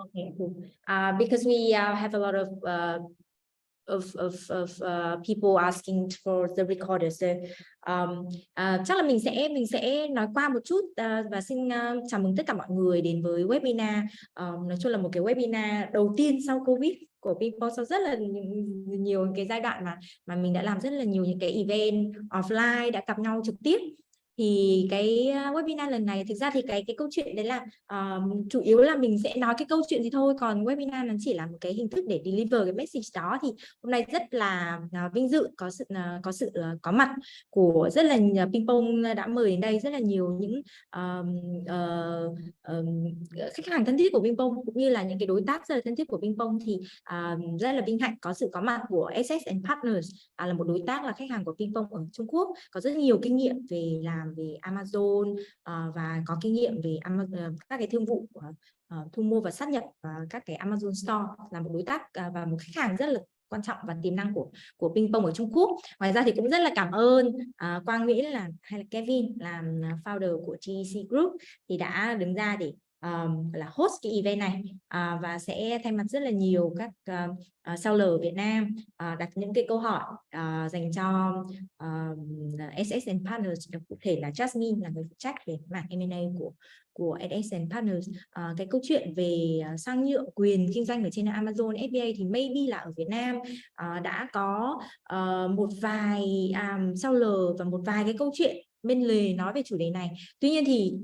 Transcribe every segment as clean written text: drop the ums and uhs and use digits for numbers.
Okay, cool. Because we have a lot of people asking for the recorder. So chắc là mình sẽ nói qua một chút và xin chào mừng tất cả mọi người đến với webinar. Nói chung là một cái webinar đầu tiên sau Covid của Pingpong, sau rất là nhiều cái giai đoạn mà mình đã làm rất là nhiều những cái event offline, đã gặp nhau trực tiếp. Thì cái webinar lần này thực ra thì cái câu chuyện đấy là chủ yếu là mình sẽ nói cái câu chuyện gì thôi, còn webinar nó chỉ là một cái hình thức để deliver cái message đó. Thì hôm nay rất là vinh dự có sự có mặt của rất là Pingpong đã mời đến đây rất là nhiều những khách hàng thân thiết của Pingpong cũng như là những cái đối tác rất là thân thiết của Pingpong. Thì rất là vinh hạnh có sự có mặt của SS and Partners, là một đối tác là khách hàng của Pingpong ở Trung Quốc, có rất nhiều kinh nghiệm về làm về Amazon và có kinh nghiệm về các cái thương vụ thu mua và sát nhập các cái Amazon Store, là một đối tác và một khách hàng rất là quan trọng và tiềm năng của Pingpong ở Trung Quốc. Ngoài ra thì cũng rất là cảm ơn Quang Mỹ hay là Kevin làm founder của GEC Group thì đã đứng ra để là host cái event này và sẽ thay mặt rất là nhiều các seller Việt Nam đặt những cái câu hỏi dành cho SS and Partners, cụ thể là Jasmine là người phụ trách về mảng M&A của SS and Partners. Cái câu chuyện về sang nhượng quyền kinh doanh ở trên Amazon FBA thì maybe là ở Việt Nam đã có một vài seller và một vài cái câu chuyện bên lề nói về chủ đề này. Tuy nhiên thì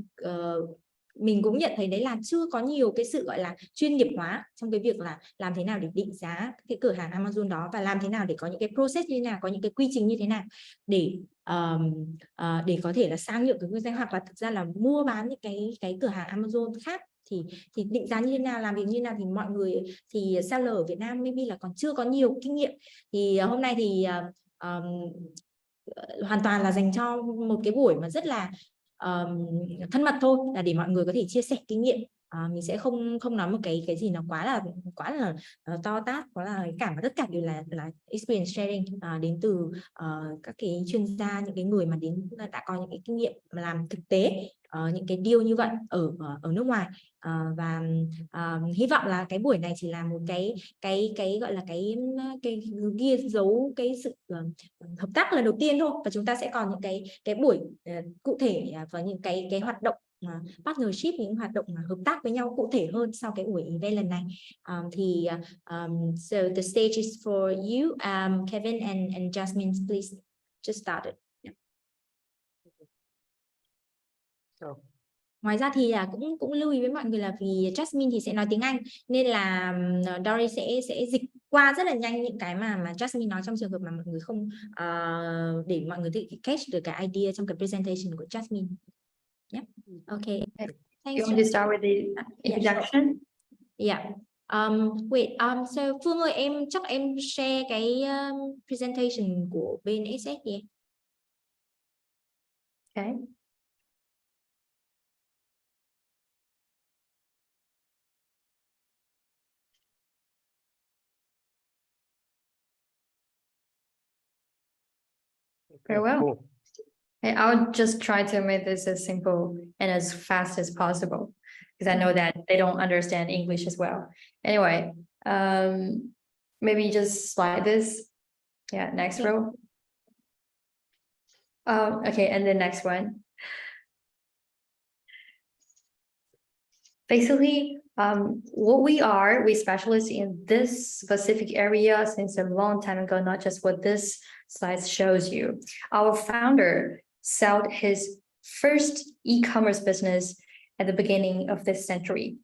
mình cũng nhận thấy đấy là chưa có nhiều cái sự gọi là chuyên nghiệp hóa trong cái việc là làm thế nào để định giá cái cửa hàng Amazon đó, và làm thế nào để có những cái process như thế nào, có những cái quy trình như thế nào để có thể là sang nhượng cái kinh doanh, hoặc là thực ra là mua bán những cái cửa hàng Amazon khác thì định giá như thế nào, làm việc như thế nào, thì mọi người thì seller ở Việt Nam maybe là còn chưa có nhiều kinh nghiệm. Thì hôm nay thì hoàn toàn là dành cho một cái buổi mà rất là thân mật thôi, là để mọi người có thể chia sẻ kinh nghiệm. Mình sẽ không nói một cái gì nó quá là to tát, quá là cả, mà tất cả đều là experience sharing đến từ các cái chuyên gia, những cái người mà đã có những cái kinh nghiệm mà làm thực tế những cái deal như vậy ở nước ngoài. Và hy vọng là cái buổi này chỉ là một cái gọi là cái ghi dấu cái sự hợp tác lần đầu tiên thôi, và chúng ta sẽ còn những cái buổi cụ thể và những cái hoạt động partnership, những hoạt động hợp tác với nhau cụ thể hơn sau cái buổi event lần này. So the stage is for you, Kevin and Jasmine, please just start it. Ngoài ra thì cũng lưu ý với mọi người là vì Jasmine thì sẽ nói tiếng Anh nên là Dory sẽ dịch qua rất là nhanh những cái mà Jasmine nói, trong trường hợp mà mọi người không để mọi người tự catch được cái idea trong cái presentation của Jasmine. Yep. Okay. Thanks. You want to start with the introduction? Yeah. Wait. So Phương ơi, chắc em share cái presentation của bên SS đi. Okay. Very well. Cool. Hey, I'll just try to make this as simple and as fast as possible because I know that they don't understand English as well. Anyway, maybe just slide this. Yeah, next row. Okay, and the next one. Basically, what we specialize in this specific area since a long time ago, not just what this slide shows you. Our founder sold his first e-commerce business at the beginning of this century.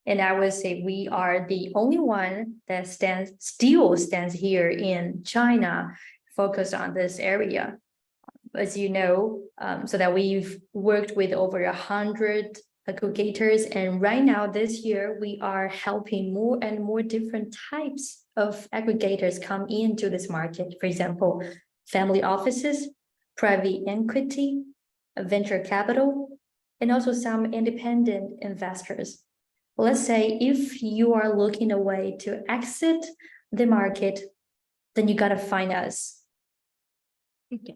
And I would say we are the only one that still stands here in China, focused on this area. As you know, so that we've worked with over 100 aggregators, and right now this year we are helping more and more different types of aggregators come into this market. For example, family offices, private equity, venture capital, and also some independent investors. Let's say if you are looking a way to exit the market, then you got to find us. Okay.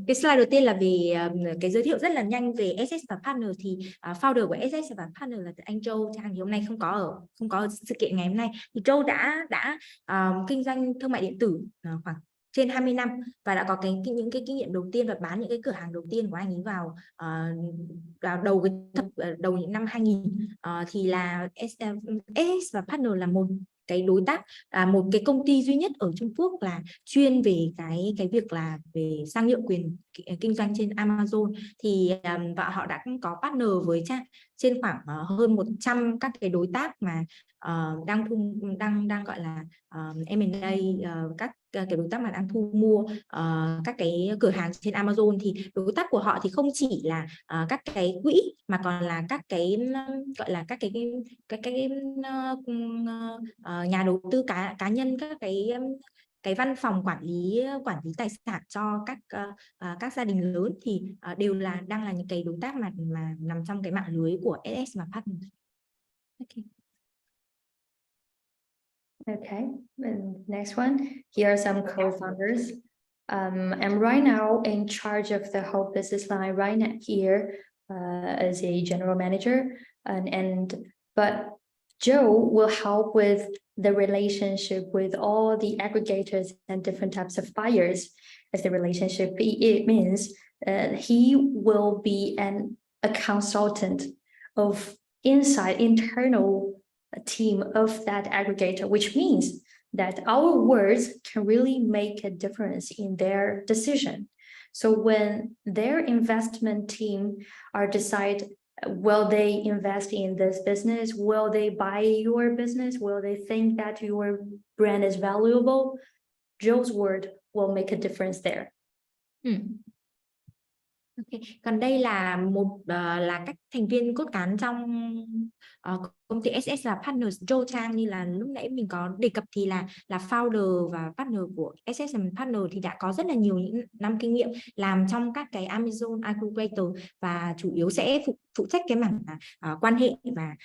Cái slide đầu tiên là về cái giới thiệu rất là nhanh về SS và Partner. Thì founder của SS và Partner là anh Joe Trang, thì hôm nay không có ở sự kiện ngày hôm nay. Thì Joe đã kinh doanh thương mại điện tử khoảng trên 20 năm và đã có những cái kinh nghiệm đầu tiên và bán những cái cửa hàng đầu tiên của anh ấy vào đầu những năm 2000. Thì là SS và Partner là một cái đối tác, một cái công ty duy nhất ở Trung Quốc là chuyên về cái việc là về sang nhượng quyền kinh doanh trên Amazon. Thì và họ đã có partner với trên khoảng hơn 100 các cái đối tác mà đang gọi là M&A, các cái đối tác mà đang thu mua các cái cửa hàng trên Amazon. Thì đối tác của họ thì không chỉ là các cái quỹ mà còn là các cái gọi là các cái nhà đầu tư cá nhân, các cái văn phòng quản lý tài sản cho các gia đình lớn, thì đều đang là những cái đối tác mà nằm trong cái mạng lưới của SS và Partners. Okay. Okay, and next one. Here are some co-founders. I'm right now in charge of the whole business line right now here as a general manager, but Joe will help with the relationship with all the aggregators and different types of buyers. As the relationship, it means he will be a consultant of internal team of that aggregator, which means that our words can really make a difference in their decision. So when their investment team decide, will they invest in this business? Will they buy your business? Will they think that your brand is valuable? Joe's word will make a difference there. Okay. Còn đây là là các thành viên cốt cán trong công ty SS là Partners. Joe Trang như là lúc nãy mình có đề cập thì là founder và partner của SS and Partners, thì đã có rất là nhiều những năm kinh nghiệm làm trong các cái Amazon aggregator, và chủ yếu sẽ phụ trách cái mảng quan hệ và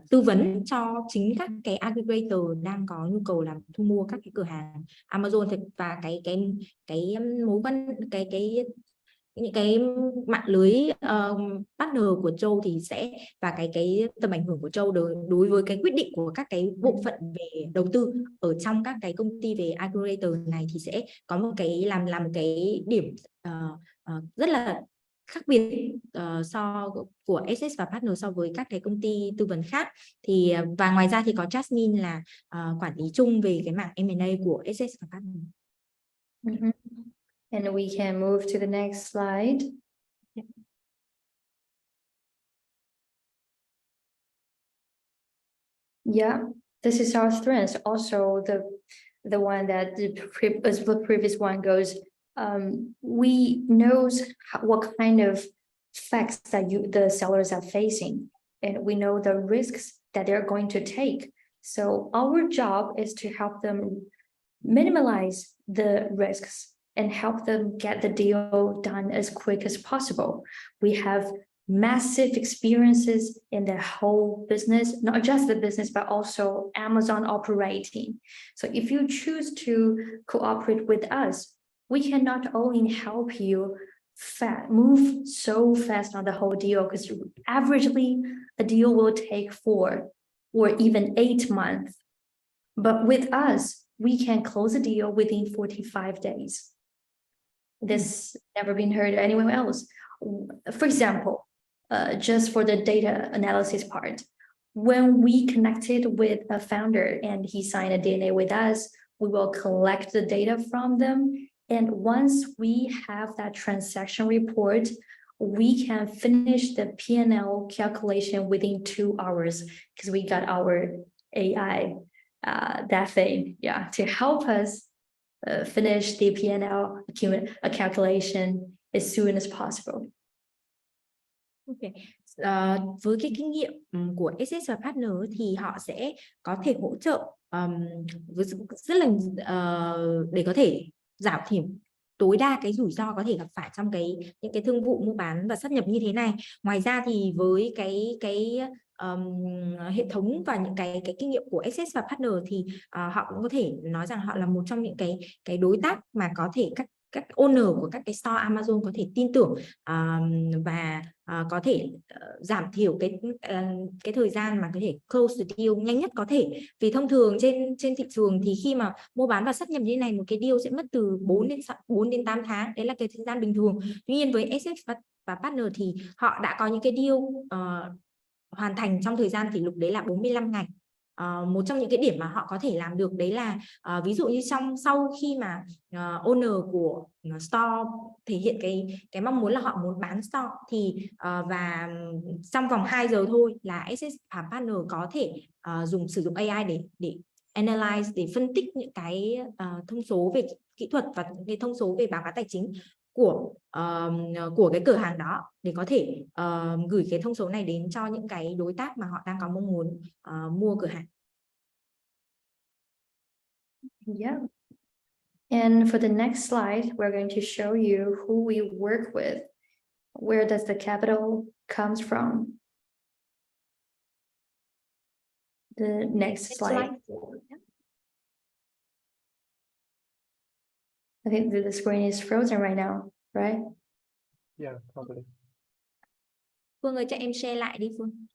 tư vấn cho chính các cái aggregator đang có nhu cầu làm thu mua các cái cửa hàng Amazon. Và cái mối quan những cái mạng lưới partner của Châu thì sẽ, và cái tầm ảnh hưởng của Châu đối với cái quyết định của các cái bộ phận về đầu tư ở trong các cái công ty về aggregator này, thì sẽ có một cái làm một cái điểm rất là khác biệt của SS và Partner so với các cái công ty tư vấn khác. Thì và ngoài ra thì có Jasmine là quản lý chung về cái mảng M&A của SS và Partner. And we can move to the next slide. Yeah, this is our strength. Also, the one that the previous one goes. We knows what kind of facts that the sellers are facing, and we know the risks that they're going to take. So our job is to help them minimize the risks and help them get the deal done as quick as possible. We have massive experiences in the whole business, not just the business, but also Amazon operating. So if you choose to cooperate with us, we can not only help you move so fast on the whole deal, because averagely a deal will take 4 or even 8 months. But with us, we can close a deal within 45 days. This never been heard anywhere else. For example, just for the data analysis part, when we connected with a founder and he signed a DNA with us, we will collect the data from them. And once we have that transaction report, we can finish the P&L calculation within 2 hours, because we got our AI, that thing, yeah, to help us finish the P&L calculation as soon as possible. Okay. Với cái kinh nghiệm của SS và Partner thì họ sẽ có thể hỗ trợ rất là để có thể giảm thiểu tối đa cái rủi ro có thể gặp phải trong những cái thương vụ mua bán và sát nhập như thế này. Ngoài ra thì với cái hệ thống và những cái kinh nghiệm của SS và Partner thì họ cũng có thể nói rằng họ là một trong những cái đối tác mà có thể các owner của các cái store Amazon có thể tin tưởng và có thể giảm thiểu cái thời gian mà có thể close the deal nhanh nhất có thể. Vì thông thường trên thị trường thì khi mà mua bán và sát nhập như thế này, một cái deal sẽ mất từ 4 đến 8 tháng, đấy là cái thời gian bình thường. Tuy nhiên với SS và partner thì họ đã có những cái deal hoàn thành trong thời gian kỷ lục đấy là 45 ngày. Một trong những cái điểm mà họ có thể làm được đấy là ví dụ như sau khi mà owner của store thể hiện cái mong muốn là họ muốn bán store thì và trong vòng 2 giờ thôi là SS và partner có thể sử dụng AI để analyze, để phân tích những cái thông số về kỹ thuật và những cái thông số về báo cáo tài chính của cái cửa hàng đó, để có thể gửi cái thông số này đến cho những cái đối tác mà họ đang có mong muốn mua cửa hàng. Yeah. And for the next slide, we're going to show you who we work with. Where does the capital comes from? The next slide. I think the screen is frozen right now, right? Yeah, probably. Phương ơi, cho em share lại đi Phương.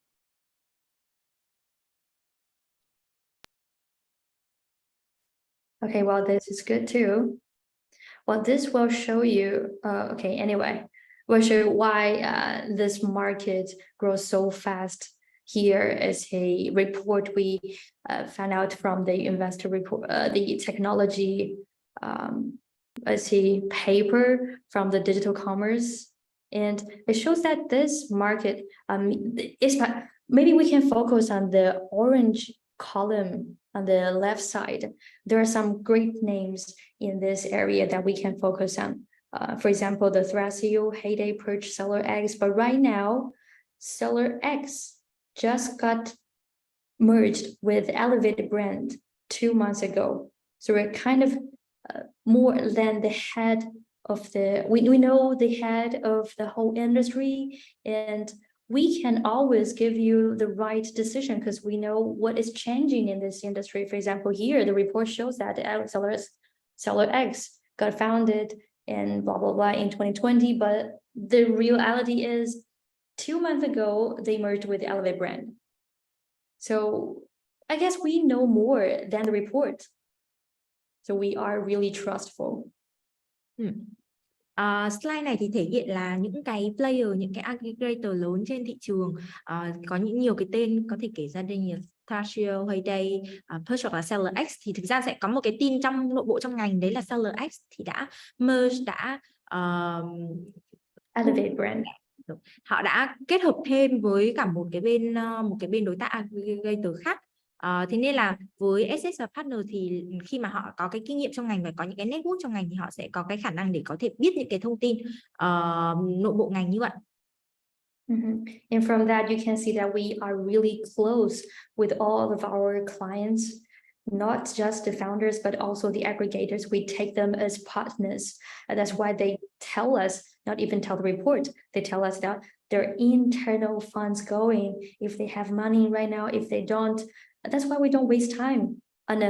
Okay, well, this is good too. Well, this will show you, okay, anyway, we'll show you why this market grows so fast. Here is a report we found out from the investor report, the technology, let's see, paper from the digital commerce. And it shows that this market, maybe we can focus on the orange column on the left side. There are some great names in this area that we can focus on. For example, the Thrasio, Heyday, Perch, Seller X. But right now, Seller X just got merged with Elevated brand 2 months ago. So we're kind of more than the head of we know the head of the whole industry, and we can always give you the right decision because we know what is changing in this industry. For example, here the report shows that Seller X got founded in blah blah blah in 2020, but the reality is 2 months ago they merged with the Elevate brand. So I guess we know more than the report. So we are really trustful. Slide này thì thể hiện là những cái player, những cái aggregator lớn trên thị trường, có nhiều cái tên có thể kể ra đây như Talkshow, Heyday, Perch hoặc là Seller X. Thì thực ra sẽ có một cái team trong nội bộ trong ngành đấy là Seller X thì đã merge, đã Elevate brand. Họ đã kết hợp thêm với cả một cái bên đối tác aggregator khác. Thế nên là với SS và partner thì khi mà họ có cái kinh nghiệm trong ngành và có những cái network trong ngành thì họ sẽ có cái khả năng để có thể biết những cái thông tin nội bộ ngành như vậy. And from that, you can see that we are really close with all of our clients, not just the founders, but also the aggregators. We take them as partners. And that's why they tell us, not even tell the report, they tell us that their internal funds going, if they have money right now, if they don't. That's why we don't waste time on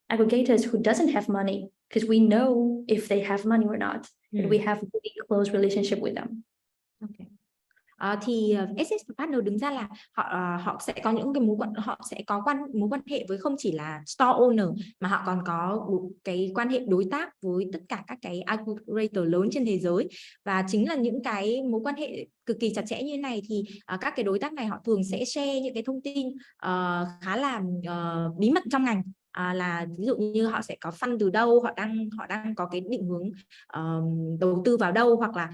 aggregators who doesn't have money, because we know if they have money or not, and we have a really close relationship with them. Okay. Thì SS partner đứng ra là họ sẽ có những cái mối quan hệ với không chỉ là store owner mà họ còn có cái quan hệ đối tác với tất cả các cái aggregator lớn trên thế giới, và chính là những cái mối quan hệ cực kỳ chặt chẽ như thế này thì các cái đối tác này họ thường sẽ share những cái thông tin khá là bí mật trong ngành. Là ví dụ như họ sẽ có fund từ đâu, họ đang có cái định hướng đầu tư vào đâu, hoặc là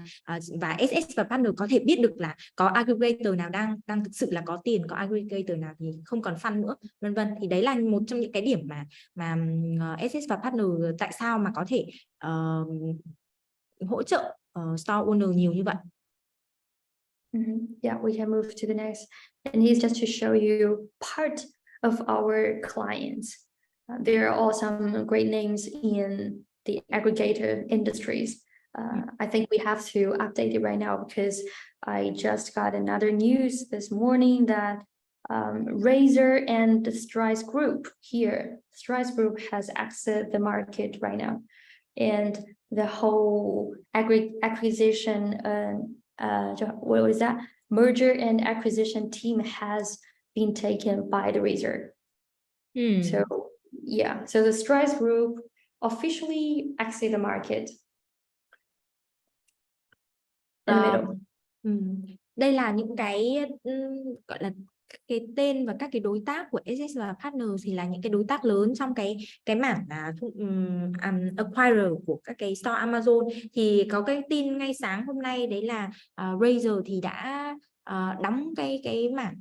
và SS và partner có thể biết được là có aggregator nào đang thực sự là có tiền, có aggregator nào thì không còn fund nữa, vân vân. Thì đấy là một trong những cái điểm mà SS và partner tại sao mà có thể hỗ trợ store owner nhiều như vậy. Yeah, we can move to the next, and here's just to show you part of our clients. There are all some great names in the aggregator industries. I think we have to update it right now because I just got another news this morning that Razer and the Strice Group here, Strice Group has exited the market right now. And the whole acquisition, what is that? Merger and acquisition team has been taken by the Razer. So yeah, so the Strides group officially exit the market. In the middle. Đây là những cái gọi là cái tên và các cái đối tác của SS và Partner thì là những cái đối tác lớn trong cái mảng acquirer của các cái store Amazon. Thì có cái tin ngay sáng hôm nay đấy là Razer thì đã đóng cái mảng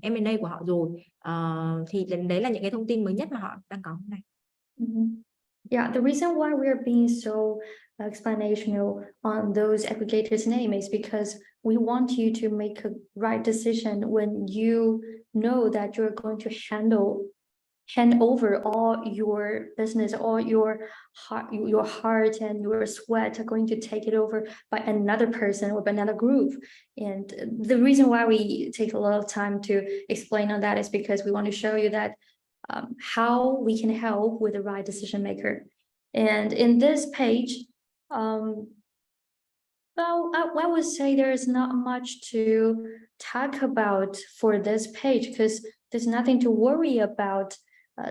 M&A của họ rồi. Thì đấy là những cái thông tin mới nhất mà họ đang có hôm nay. Yeah, the reason why we are being so explanational on those aggregators' name is because we want you to make a right decision when you know that you're going to hand over all your business, all your heart and your sweat are going to take it over by another person or by another group. And the reason why we take a lot of time to explain on that is because we want to show you that how we can help with the right decision maker. And in this page, well, I would say there's not much to talk about for this page because there's nothing to worry about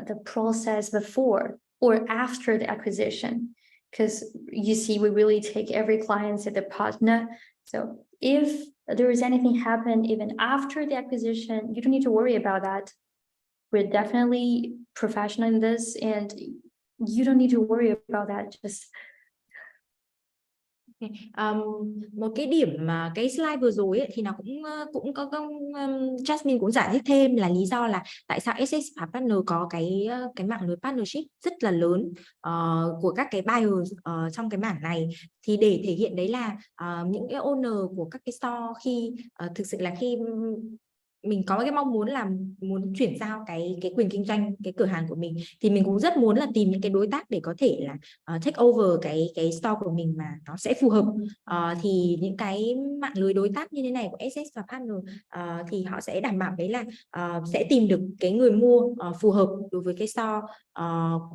the process before or after the acquisition. Because you see, we really take every client as a partner. So if there is anything happen even after the acquisition, you don't need to worry about that. We're definitely professional in this and you don't need to worry about that. Just một cái điểm mà cái slide vừa rồi ấy, thì nó cũng có Jasmine cũng giải thích thêm là lý do là tại sao SS và Partner có cái mạng lưới partnership rất là lớn của các cái buyers trong cái mảng này, thì để thể hiện đấy là những cái owner của các cái store khi thực sự là khi mình có cái mong muốn là muốn chuyển giao cái quyền kinh doanh cái cửa hàng của mình, thì mình cũng rất muốn là tìm những cái đối tác để có thể là take over cái store của mình mà nó sẽ phù hợp. Thì những cái mạng lưới đối tác như thế này của SS và Partner thì họ sẽ đảm bảo đấy là sẽ tìm được cái người mua phù hợp đối với cái store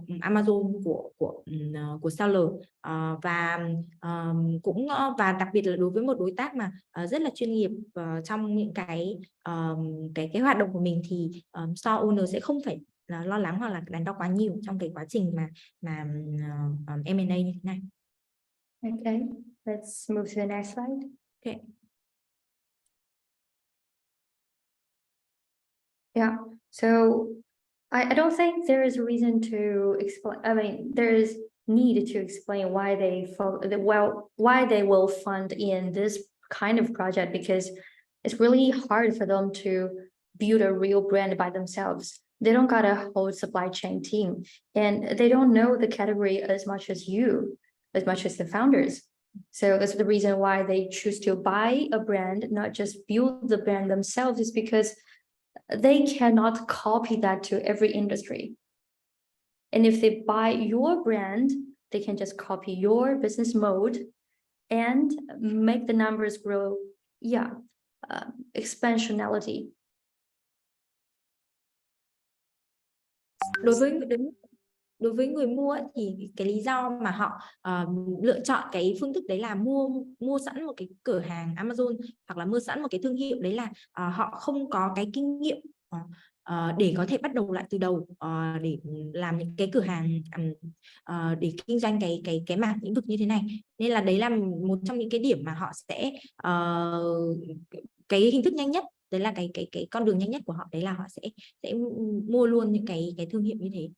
Amazon của seller, và và đặc biệt là đối với một đối tác mà rất là chuyên nghiệp trong những cái hoạt động của mình, thì store owner sẽ không phải là lo lắng hoặc là đắn đo quá nhiều trong cái quá trình mà M&A như thế này. okay, let's move to the next slide. Okay. Yeah, so I don't think there is a reason to explain. I mean, there is need to explain why they will fund in this kind of project, because it's really hard for them to build a real brand by themselves. They don't got a whole supply chain team, and they don't know the category as much as you, as much as the founders. So that's the reason why they choose to buy a brand, not just build the brand themselves, is because they cannot copy that to every industry. And if they buy your brand, they can just copy your business mode and make the numbers grow. Yeah, expansionality. Đối với người mua ấy, thì cái lý do mà họ lựa chọn cái phương thức đấy là mua sẵn một cái cửa hàng Amazon hoặc là mua sẵn một cái thương hiệu đấy là họ không có cái kinh nghiệm để có thể bắt đầu lại từ đầu để làm những cái cửa hàng để kinh doanh cái mảng lĩnh vực như thế này. Nên là đấy là một trong những cái điểm mà họ sẽ cái hình thức nhanh nhất, đấy là cái con đường nhanh nhất của họ, đấy là họ sẽ mua luôn những cái thương hiệu như thế.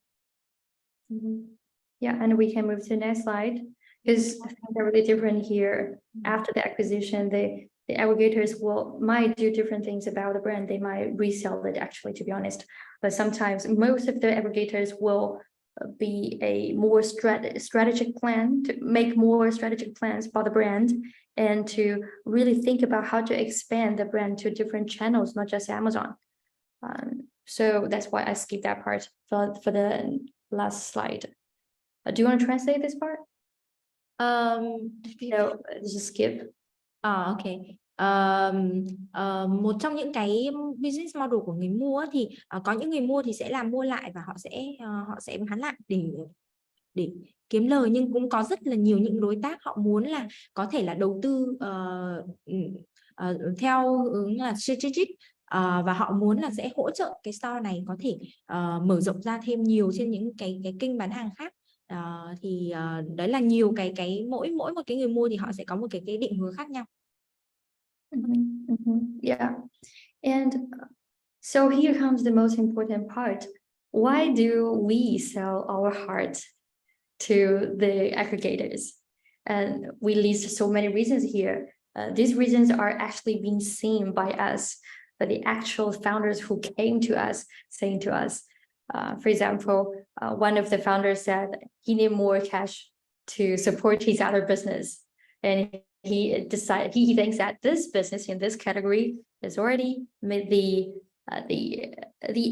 Yeah, and we can move to the next slide, because they're really different here. After the acquisition, the aggregators might do different things about the brand. They might resell it, actually, to be honest. But sometimes most of the aggregators will be a more strategic plan, to make more strategic plans for the brand and to really think about how to expand the brand to different channels, not just Amazon. So that's why I skipped that part for the last slide. Do you want to translate this part? No, just skip. Okay. Một trong những cái business model của người mua thì có những người mua thì sẽ là mua lại và họ sẽ bán lại để để kiếm lời, nhưng cũng có rất là nhiều những đối tác họ muốn là có thể là đầu tư theo hướng là strategic, và họ muốn là sẽ hỗ trợ cái store này có thể mở rộng ra thêm nhiều trên những cái kênh bán hàng khác. Đấy là nhiều cái mỗi một cái người mua thì họ sẽ có một cái định hướng khác nhau. Yeah. And so here comes the most important part. Why do we sell our heart to the aggregators? And we list so many reasons here. These reasons are actually being seen by us, by the actual founders who came to us, saying to us. For example, one of the founders said he needed more cash to support his other business. And he thinks that this business in this category is already made the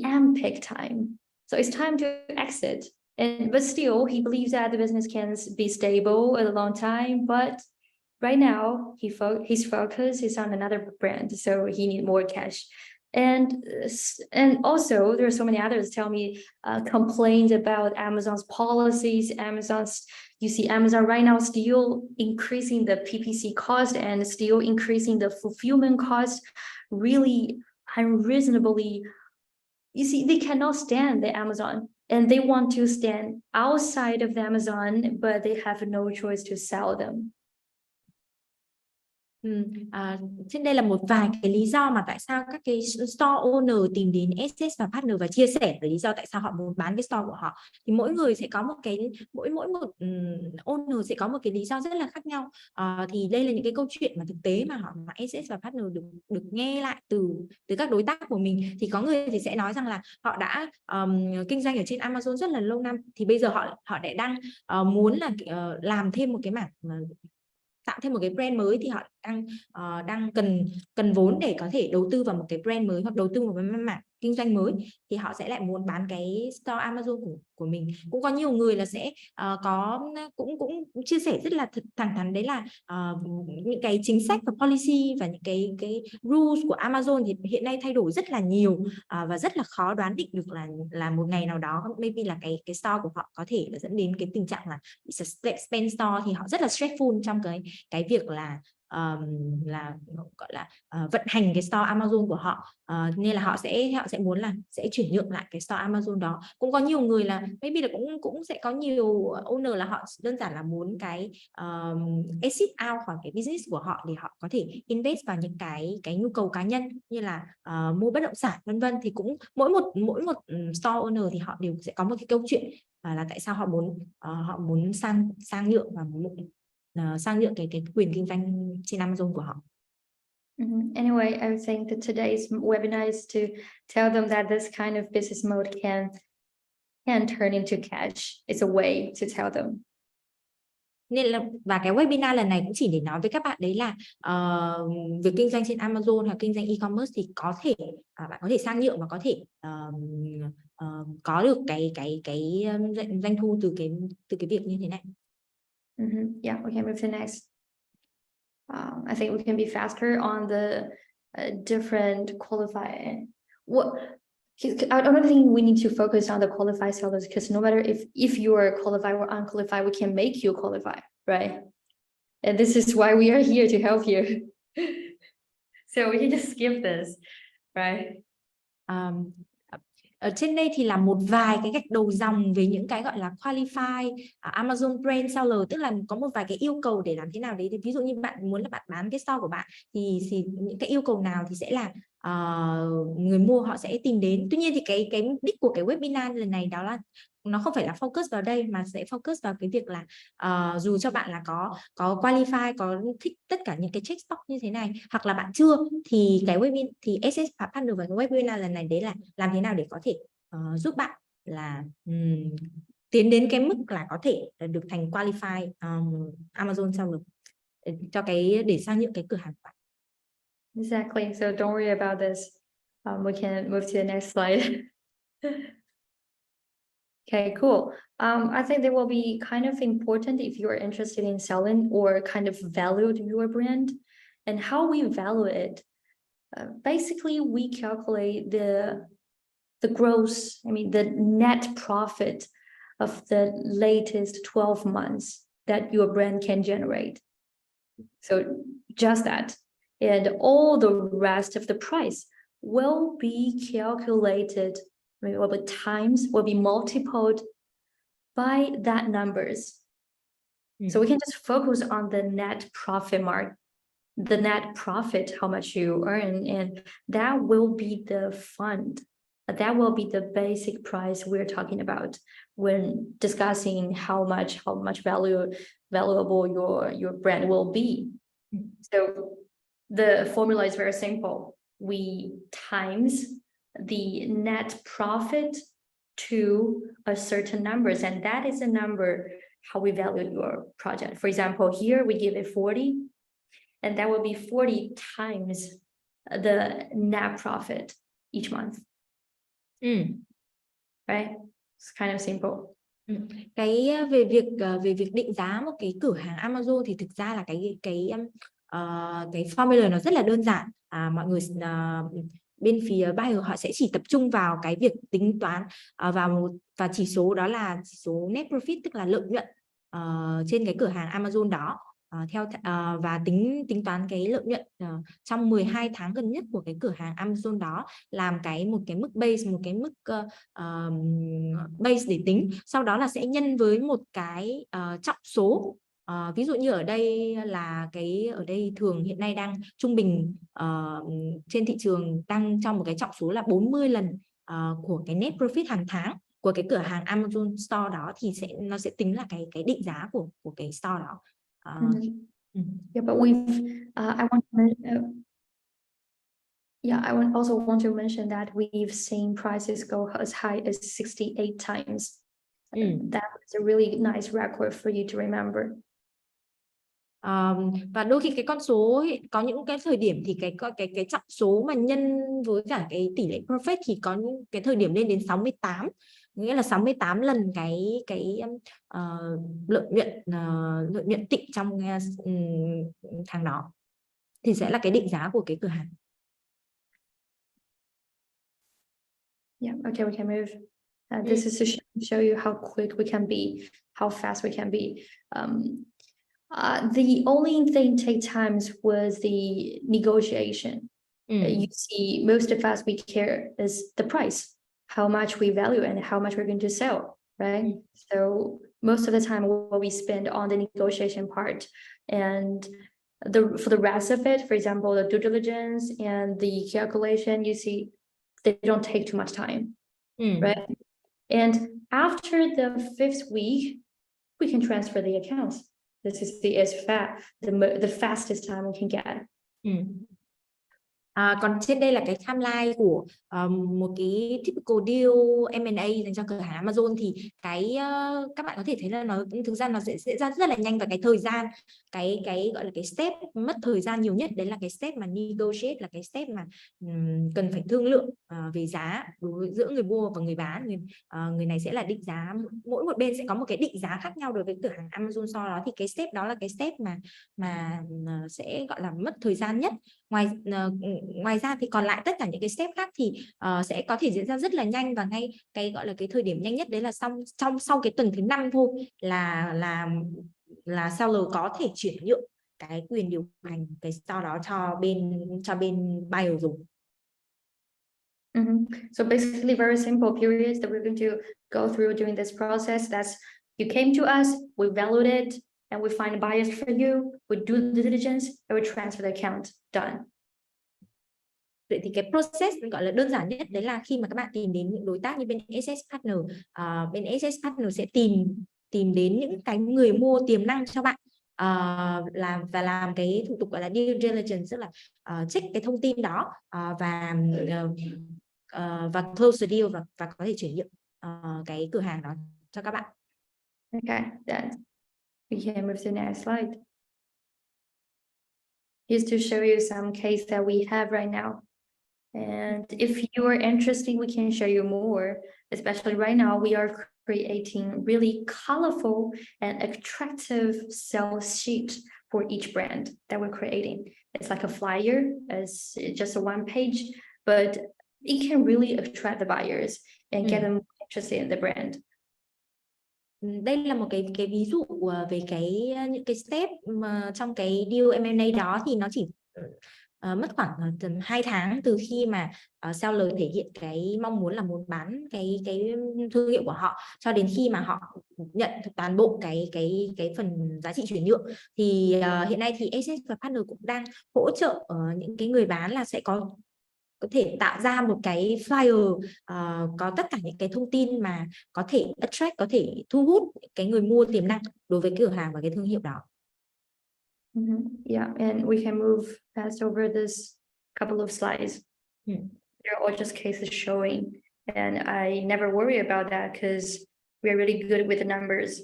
end peak time. So it's time to exit. But still, he believes that the business can be stable a long time. But right now, his focus is on another brand, so he needs more cash. And also, there are so many others tell me complaints about Amazon's policies. You see Amazon right now still increasing the PPC cost and still increasing the fulfillment cost really unreasonably. You see, they cannot stand the Amazon and they want to stand outside of the Amazon, but they have no choice to sell them. Trên đây là một vài cái lý do mà tại sao các cái store owner tìm đến SS và partner và chia sẻ về lý do tại sao họ muốn bán cái store của họ. Thì mỗi người sẽ có một cái mỗi một owner sẽ có một cái lý do rất là khác nhau. Thì đây là những cái câu chuyện mà thực tế mà SS và partner được nghe lại từ các đối tác của mình. Thì có người thì sẽ nói rằng là họ đã kinh doanh ở trên Amazon rất là lâu năm, thì bây giờ họ lại đang muốn là làm thêm một cái mảng tạo thêm một cái brand mới, thì họ đang cần vốn để có thể đầu tư vào một cái brand mới hoặc đầu tư vào một cái mảng kinh doanh mới, thì họ sẽ lại muốn bán cái store Amazon của mình. Cũng có nhiều người là sẽ cũng chia sẻ rất là thẳng thắn, đấy là những cái chính sách và policy và những cái rules của Amazon thì hiện nay thay đổi rất là nhiều, và rất là khó đoán định được là một ngày nào đó maybe là cái store của họ có thể là dẫn đến cái tình trạng là spend store, thì họ rất là stressful trong cái việc là gọi là vận hành cái store Amazon của họ, nên là họ sẽ muốn là sẽ chuyển nhượng lại cái store Amazon đó. Cũng có nhiều người là maybe là cũng sẽ có nhiều owner là họ đơn giản là muốn cái exit out khỏi cái business của họ để họ có thể invest vào những cái nhu cầu cá nhân như là mua bất động sản vân vân. Thì cũng mỗi một store owner thì họ đều sẽ có một cái câu chuyện là tại sao họ muốn sang nhượng và sang nhượng cái quyền kinh doanh trên Amazon của họ. Anyway, I think that today's webinar is to tell them that this kind of business mode can turn into cash. It's a way to tell them. Nên là và cái webinar lần này cũng chỉ để nói với các bạn đấy là việc kinh doanh trên Amazon hoặc kinh doanh e-commerce thì có thể bạn có thể sang nhượng và có thể có được cái doanh thu từ cái việc như thế này. Yeah, we can move to next. I think we can be faster on the different qualified. I don't think we need to focus on the qualified sellers, because no matter if you are qualified or unqualified, we can make you qualify, right? And this is why we are here to help you. So we can just skip this, right? Ở trên đây thì là một vài cái gạch đầu dòng về những cái gọi là qualified Amazon brand seller, tức là có một vài cái yêu cầu để làm thế nào đấy. Thì ví dụ như bạn muốn là bạn bán cái store của bạn thì những cái yêu cầu nào thì sẽ là người mua họ sẽ tìm đến. Tuy nhiên thì cái đích của cái webinar lần này đó là nó không phải là focus vào đây, mà sẽ focus vào cái việc là dù cho bạn là có qualify, có thích tất cả những cái check box như thế này, hoặc là bạn chưa, thì cái webinar thì SS partner với cái webinar lần này đấy là làm thế nào để có thể giúp bạn là tiến đến cái mức là có thể được thành qualify Amazon seller cho để sang nhượng cái cửa hàng của bạn. Exactly. So don't worry about this. We can move to the next slide. Okay, cool. I think they will be kind of important if you're interested in selling or kind of valued your brand. And how we value it, basically we calculate the gross, the net profit of the latest 12 months that your brand can generate. So just that. And all the rest of the price will be calculated, will be times, will be multiplied by that numbers. So we can just focus on the net profit mark, the net profit, how much you earn, and that will be the fund. That will be the basic price we're talking about when discussing how much valuable your brand will be. So the formula is very simple. We times the net profit to a certain numbers, and that is a number how we value your project. For example, here we give it 40, and that will be 40 times the net profit each month. Right? It's kind of simple. Cái về việc định giá một cái cửa hàng Amazon thì thực ra là cái formula nó rất là đơn giản. Mọi người bên phía buyer họ sẽ chỉ tập trung vào cái việc tính toán và chỉ số đó là chỉ số net profit, tức là lợi nhuận trên cái cửa hàng Amazon đó. Và tính toán cái lợi nhuận trong 12 tháng gần nhất của cái cửa hàng Amazon đó, làm một cái mức base, một cái mức base để tính, sau đó là sẽ nhân với một cái trọng số. Ví dụ như ở đây là ở đây thường hiện nay đang trung bình trên thị trường đang trong một cái trọng số là 40 lần của cái net profit hàng tháng của cái cửa hàng Amazon store đó, thì nó sẽ tính là cái định giá của cái store đó. Yeah, but I also want to mention that we've seen prices go as high as 68 times. That was a really nice record for you to remember. Và đôi khi cái con số có những cái thời điểm thì cái trọng số mà nhân với cả cái tỷ lệ profit thì có những cái thời điểm lên đến 68, nghĩa là 68 lần cái lợi nhuận tịnh trong tháng đó, thì sẽ là cái định giá của cái cửa hàng. Yeah, okay, we can move. This is to show you how quick we can be, how fast we can be. The only thing take times was the negotiation. You see, most of us, we care is the price, how much we value and how much we're going to sell, right? So most of the time what we spend on the negotiation part, and for the rest of it, for example, the due diligence and the calculation, you see, they don't take too much time, right? And after the 5th week, we can transfer the accounts. This is the fastest time we can get. Còn trên đây là cái timeline của một cái typical deal M&A dành cho cửa hàng Amazon, thì các bạn có thể thấy là nó thực ra nó sẽ diễn ra rất là nhanh, và cái thời gian cái gọi là cái step mất thời gian nhiều nhất đấy là cái step mà negotiate, là cái step mà cần phải thương lượng về giá giữa người mua và người bán. Người này sẽ là định giá, mỗi một bên sẽ có một cái định giá khác nhau đối với cửa hàng Amazon store đó, thì cái step đó là cái step mà sẽ gọi là mất thời gian nhất. Ngoài ra thì còn lại tất cả những cái step khác thì sẽ có thể diễn ra rất là nhanh, và ngay cái gọi là cái thời điểm nhanh nhất đấy là sau cái tuần thứ 5 thôi là seller có thể chuyển nhượng cái quyền điều hành cái store đó cho bên buyer dùng. So basically very simple periods that we're going to go through during this process. That's you came to us, we valued it, and we find buyers for you, we do the diligence, and we transfer the account. Done. Vậy thì cái process gọi là đơn giản nhất đấy là khi mà các bạn tìm đến những đối tác như bên SS Partner, bên SS Partner sẽ tìm đến những cái người mua tiềm năng cho bạn, làm cái thủ tục gọi là due diligence, tức là check cái thông tin đó và close the deal và có thể chuyển nhượng cái cửa hàng đó cho các bạn. Okay, then we can move to the next slide. Here's to show you some case that we have right now. And if you are interested, we can show you more. Especially right now, we are creating really colorful and attractive sales sheet for each brand that we're creating. It's like a flyer, it's just a one page, but it can really attract the buyers and get them interested in the brand. đây là một cái ví dụ về những cái step mà trong cái deal M&A đó thì nó chỉ mất khoảng tầm 2 tháng từ khi mà seller thể hiện cái mong muốn là muốn bán cái thương hiệu của họ cho đến khi mà họ nhận toàn bộ cái phần giá trị chuyển nhượng. Thì hiện nay thì Access và Partner cũng đang hỗ trợ những cái người bán là sẽ có thể tạo ra một cái flyer có tất cả những cái thông tin mà có thể attract, có thể thu hút cái người mua tiềm năng đối với cửa hàng và cái thương hiệu đó. Yeah, and we can move fast over this couple of slides. They're all just cases showing, and I never worry about that because we are really good with the numbers.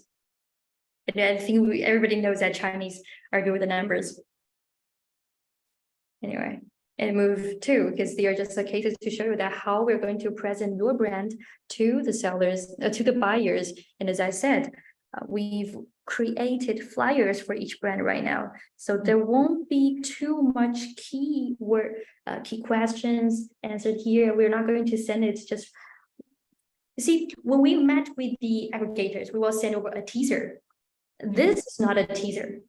And I think everybody knows that Chinese are good with the numbers. Anyway, and move two, because they are just the cases to show you that how we're going to present your brand to the sellers, to the buyers. And as I said, we've created flyers for each brand right now, so there won't be too much key questions answered here. We're not going to send it just. You see, when we met with the aggregators, we will send over a teaser. This is not a teaser.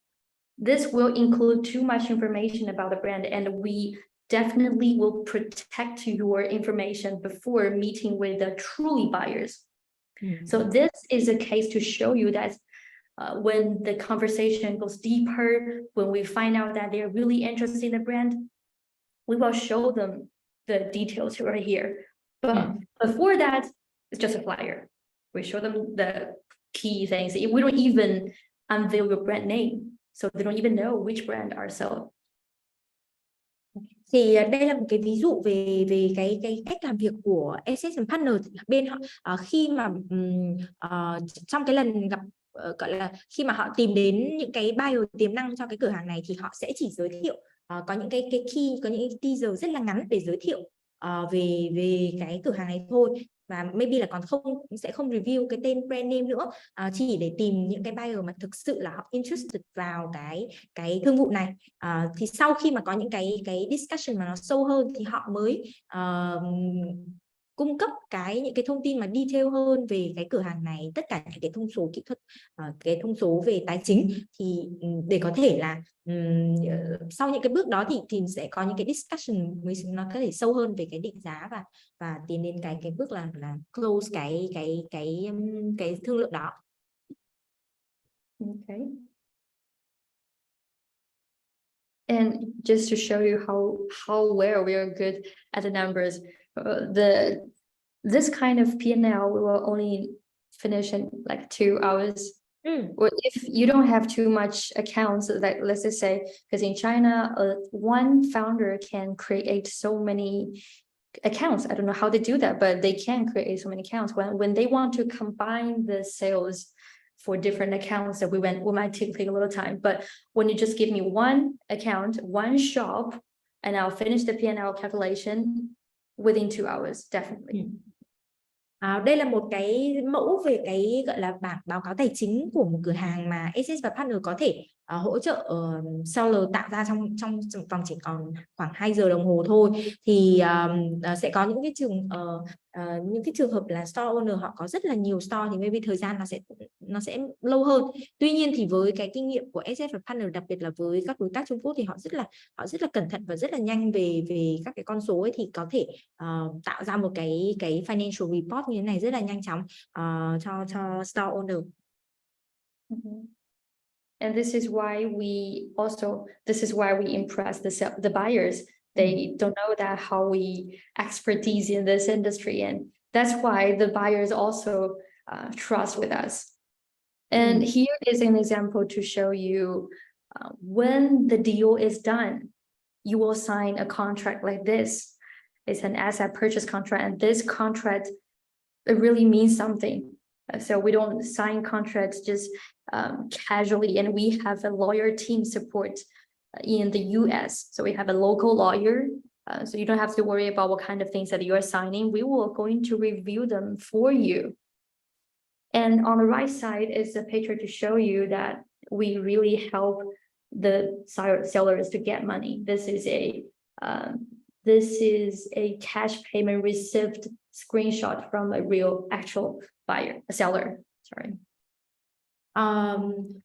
This will include too much information about the brand, and we definitely will protect your information before meeting with the truly buyers. So this is a case to show you that when the conversation goes deeper, when we find out that they're really interested in the brand, we will show them the details right here. But before that, it's just a flyer. We show them the key things. We don't even unveil your brand name, so they don't even know which brand are sold. Thì đây là một cái ví dụ về cái cách làm việc của Access and Partner bên họ khi mà trong cái lần gặp gọi là khi mà họ tìm đến những cái buyer tiềm năng cho cái cửa hàng này thì họ sẽ chỉ giới thiệu có những cái key, có những cái teaser rất là ngắn để giới thiệu về cái cửa hàng này thôi, và maybe là còn sẽ không review cái tên brand name nữa, chỉ để tìm những cái buyer mà thực sự là họ interested vào cái thương vụ này. Thì sau khi mà có những cái discussion mà nó sâu hơn thì họ mới cung cấp những cái thông tin mà detail hơn về cái cửa hàng này, tất cả những cái thông số kỹ thuật, cái thông số về tài chính, thì để có thể là sau những cái bước đó thì sẽ có những cái discussion nó có thể sâu hơn về cái định giá và tiến đến cái bước là close cái thương lượng đó. Okay. And just to show you how well we are good at the numbers, this kind of P&L we will only finish in like 2 hours. Or if you don't have too much accounts, like let's just say, because in China, one founder can create so many accounts. I don't know how they do that, but they can create so many accounts. When they want to combine the sales for different accounts, that we might take a little time. But when you just give me one account, one shop, and I'll finish the P&L calculation within 2 hours, definitely. Đây là một cái mẫu về cái gọi là bảng báo cáo tài chính của một cửa hàng mà Access và Partner có thể hỗ trợ seller tạo ra trong vòng chỉ còn khoảng 2 giờ đồng hồ thôi. Thì sẽ có những cái trường hợp là store owner họ có rất là nhiều store thì maybe thời gian nó sẽ lâu hơn. Tuy nhiên thì với cái kinh nghiệm của Access và Partner, đặc biệt là với các đối tác Trung Quốc, thì họ rất là cẩn thận và rất là nhanh về các cái con số ấy, thì có thể tạo ra một cái financial report như thế này rất là nhanh chóng cho store owner. And this is why we impress the buyers. They don't know that how we expertise in this industry, and that's why the buyers also trust with us. And here is an example to show you when the deal is done, you will sign a contract like this. It's an asset purchase contract, and this contract, it really means something. So we don't sign contracts just casually, and we have a lawyer team support in the US. So we have a local lawyer, so you don't have to worry about what kind of things that you're signing. We will going to review them for you. And on the right side is a picture to show you that we really help the sellers to get money. This is a cash payment received screenshot from a real actual seller. Sorry.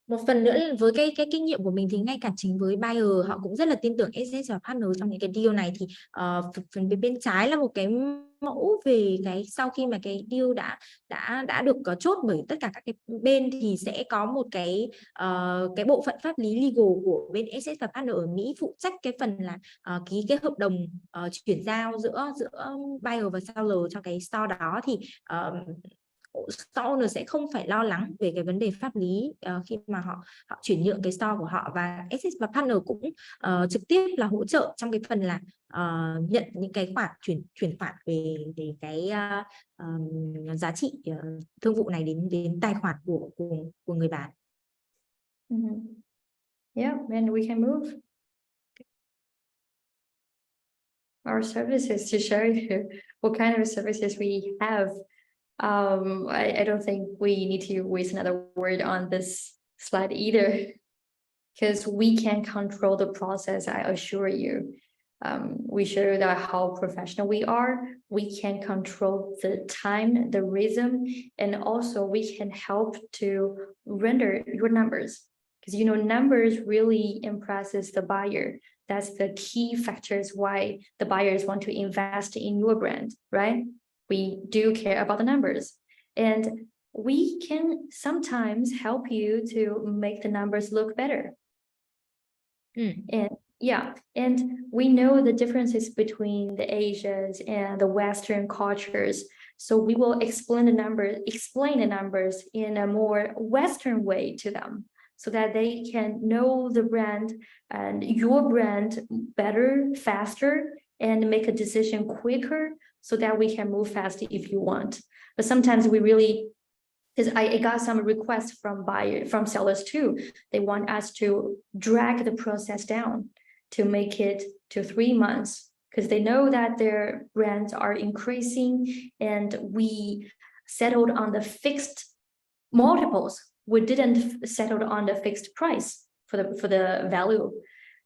Một phần nữa là với cái kinh nghiệm của mình thì ngay cả chính với buyer họ cũng rất là tin tưởng SS và partner trong những cái deal này. Thì phần bên trái là một cái mẫu về cái sau khi mà cái deal đã được chốt bởi tất cả các cái bên thì sẽ có một cái bộ phận pháp lý legal của bên SS và partner ở Mỹ phụ trách cái phần là ký cái hợp đồng chuyển giao giữa buyer và seller cho cái store đó. Thì store owner sẽ không phải lo lắng về cái vấn đề pháp lý khi mà họ chuyển nhượng cái store của họ, và SS và partner cũng trực tiếp là hỗ trợ trong cái phần là nhận những cái khoản chuyển khoản về cái giá trị thương vụ này đến tài khoản của người bán. Yeah, and we can move our services to show you what kind of services we have. I don't think we need to waste another word on this slide either, because we can control the process, I assure you. We show that how professional we are. We can control the time, the rhythm, and also we can help to render your numbers. Because you know, numbers really impresses the buyer. That's the key factors why the buyers want to invest in your brand, right? We do care about the numbers, and we can sometimes help you to make the numbers look better. And yeah, and we know the differences between the Asians and the Western cultures. So we will explain the numbers in a more Western way to them, so that they can know the brand and your brand better, faster, and make a decision quicker, so that we can move fast if you want. But sometimes we really, because I got some requests from sellers too. They want us to drag the process down to make it to 3 months, because they know that their brands are increasing, and we settled on the fixed multiples. We didn't settle on the fixed price for the value.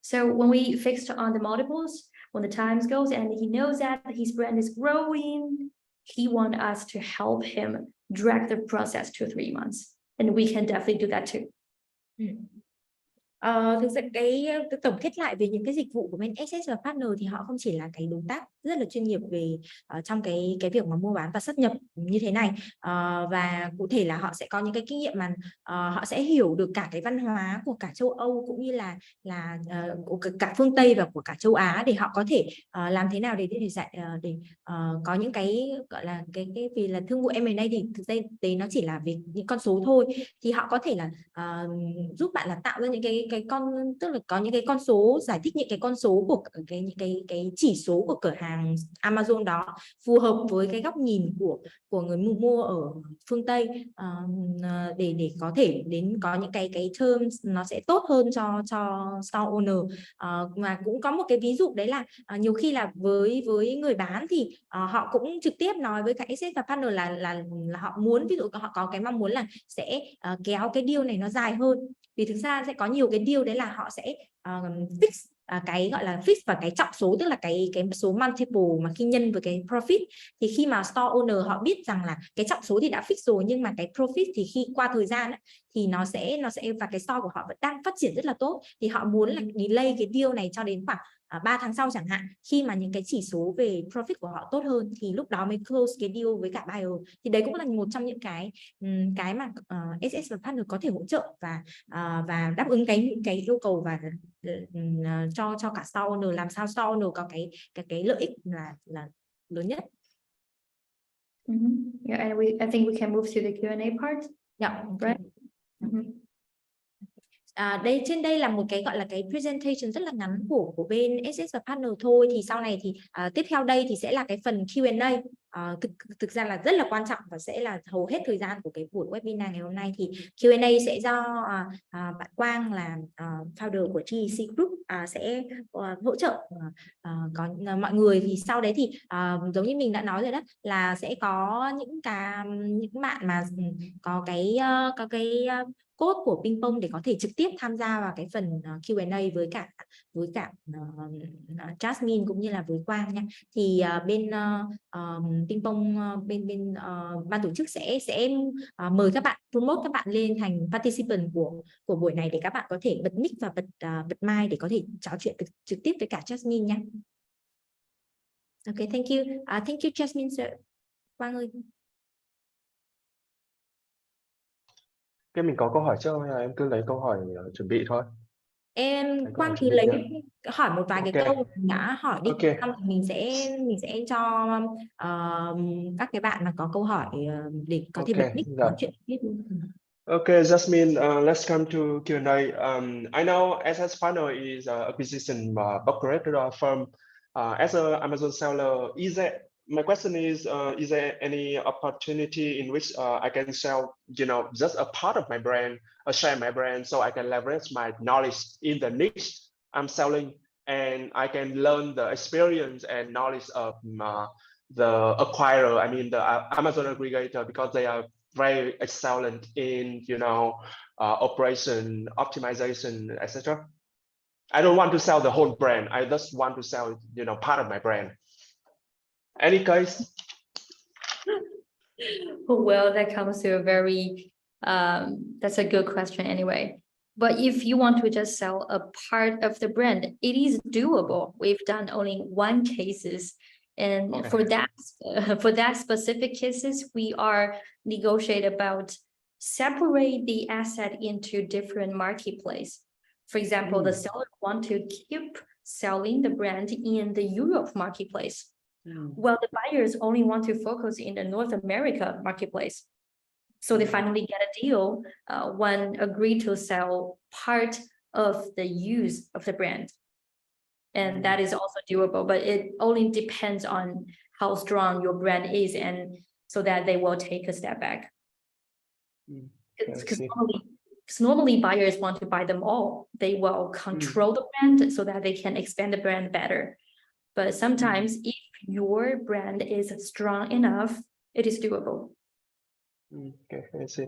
So when we fixed on the multiples, when the times goes and he knows that his brand is growing, he wants us to help him drag the process to 3 months, and we can definitely do that too. Thực sự cái tổng kết lại về những cái dịch vụ của bên SS và partner thì họ không chỉ là cái đối tác rất là chuyên nghiệp về trong cái việc mà mua bán và xuất nhập như thế này, và cụ thể là họ sẽ có những cái kinh nghiệm mà họ sẽ hiểu được cả cái văn hóa của cả châu Âu cũng như là của cả phương Tây và của cả châu Á, để họ có thể làm thế nào để có những cái gọi là cái vì là thương vụ M&A thì thực ra đấy nó chỉ là về những con số thôi, thì họ có thể là giúp bạn là tạo ra những cái tức là có những cái con số, giải thích những cái con số của cái chỉ số của cửa hàng Amazon đó phù hợp với cái góc nhìn của người mua ở phương Tây, để có thể có những cái terms nó sẽ tốt hơn cho store owner. Mà cũng có một cái ví dụ đấy là nhiều khi là với người bán thì họ cũng trực tiếp nói với cả SS và partner là họ muốn, ví dụ họ có cái mong muốn là sẽ kéo cái deal này nó dài hơn, vì thực ra sẽ có nhiều cái deal đấy là họ sẽ fix cái gọi là fix và cái trọng số, tức là cái số multiple mà khi nhân với cái profit, thì khi mà store owner họ biết rằng là cái trọng số thì đã fix rồi, nhưng mà cái profit thì khi qua thời gian ấy, thì nó sẽ và cái store của họ vẫn đang phát triển rất là tốt, thì họ muốn là delay cái deal này cho đến khoảng 3 tháng sau chẳng hạn, khi mà những cái chỉ số về profit của họ tốt hơn thì lúc đó mới close cái deal với cả buyer. Thì đấy cũng là một trong những cái mà SS và partner có thể hỗ trợ và đáp ứng cái yêu cầu và cho cả store owner, làm sao store owner có cái lợi ích là lớn nhất. Yeah, and I think we can move to the Q&A part. Yeah, right. Đây trên đây là một cái gọi là cái presentation rất là ngắn của bên SS và partner thôi, thì sau này thì tiếp theo đây thì sẽ là cái phần Q&A. Thực ra là rất là quan trọng và sẽ là hầu hết thời gian của cái buổi webinar ngày hôm nay. Thì Q&A sẽ do bạn Quang là founder của GEC Group sẽ hỗ trợ có mọi người. Thì sau đấy thì giống như mình đã nói rồi đó, là sẽ có những bạn mà có cái code của Ping Pong để có thể trực tiếp tham gia vào cái phần Q&A với cả Jasmine cũng như là với Quang nha. Thì bên Ping Pong ban tổ chức sẽ mời các bạn, promote các bạn lên thành participant của buổi này để các bạn có thể bật mic và bật mic để có thể trò chuyện trực tiếp với cả Jasmine nha. Okay, thank you. Thank you Jasmine sir. Quang ơi. Cái mình có câu hỏi trước không hay là em cứ lấy câu hỏi chuẩn bị thôi? Quang cứ lấy hỏi một vài cái câu mình đã hỏi đi, xong thì mình sẽ cho các cái bạn mà có câu hỏi để có thể bật mic nói chuyện tiếp. Okay, Jasmine, let's come to Q&A. I know SS Partner is an acquisition brokerage firm. As an Amazon seller, my question is there any opportunity in which I can sell, just a part of my brand, or share my brand, so I can leverage my knowledge in the niche I'm selling, and I can learn the experience and knowledge of the acquirer, I mean the Amazon aggregator, because they are very excellent in operation optimization, etc. I don't want to sell the whole brand. I just want to sell part of my brand. Any case? Well, that comes to a very that's a good question anyway. But if you want to just sell a part of the brand, it is doable. We've done only one cases. And Okay. for that specific cases, we are negotiate about separate the asset into different marketplace. For example, the seller want to keep selling the brand in the Europe marketplace. Well, the buyers only want to focus in the North America marketplace. So they finally get a deal when agree to sell part of the use of the brand. And that is also doable, but it only depends on how strong your brand is, and so that they will take a step back. Because normally buyers want to buy them all. They will control the brand so that they can expand the brand better. But sometimes if your brand is strong enough, it is doable. Okay, I see.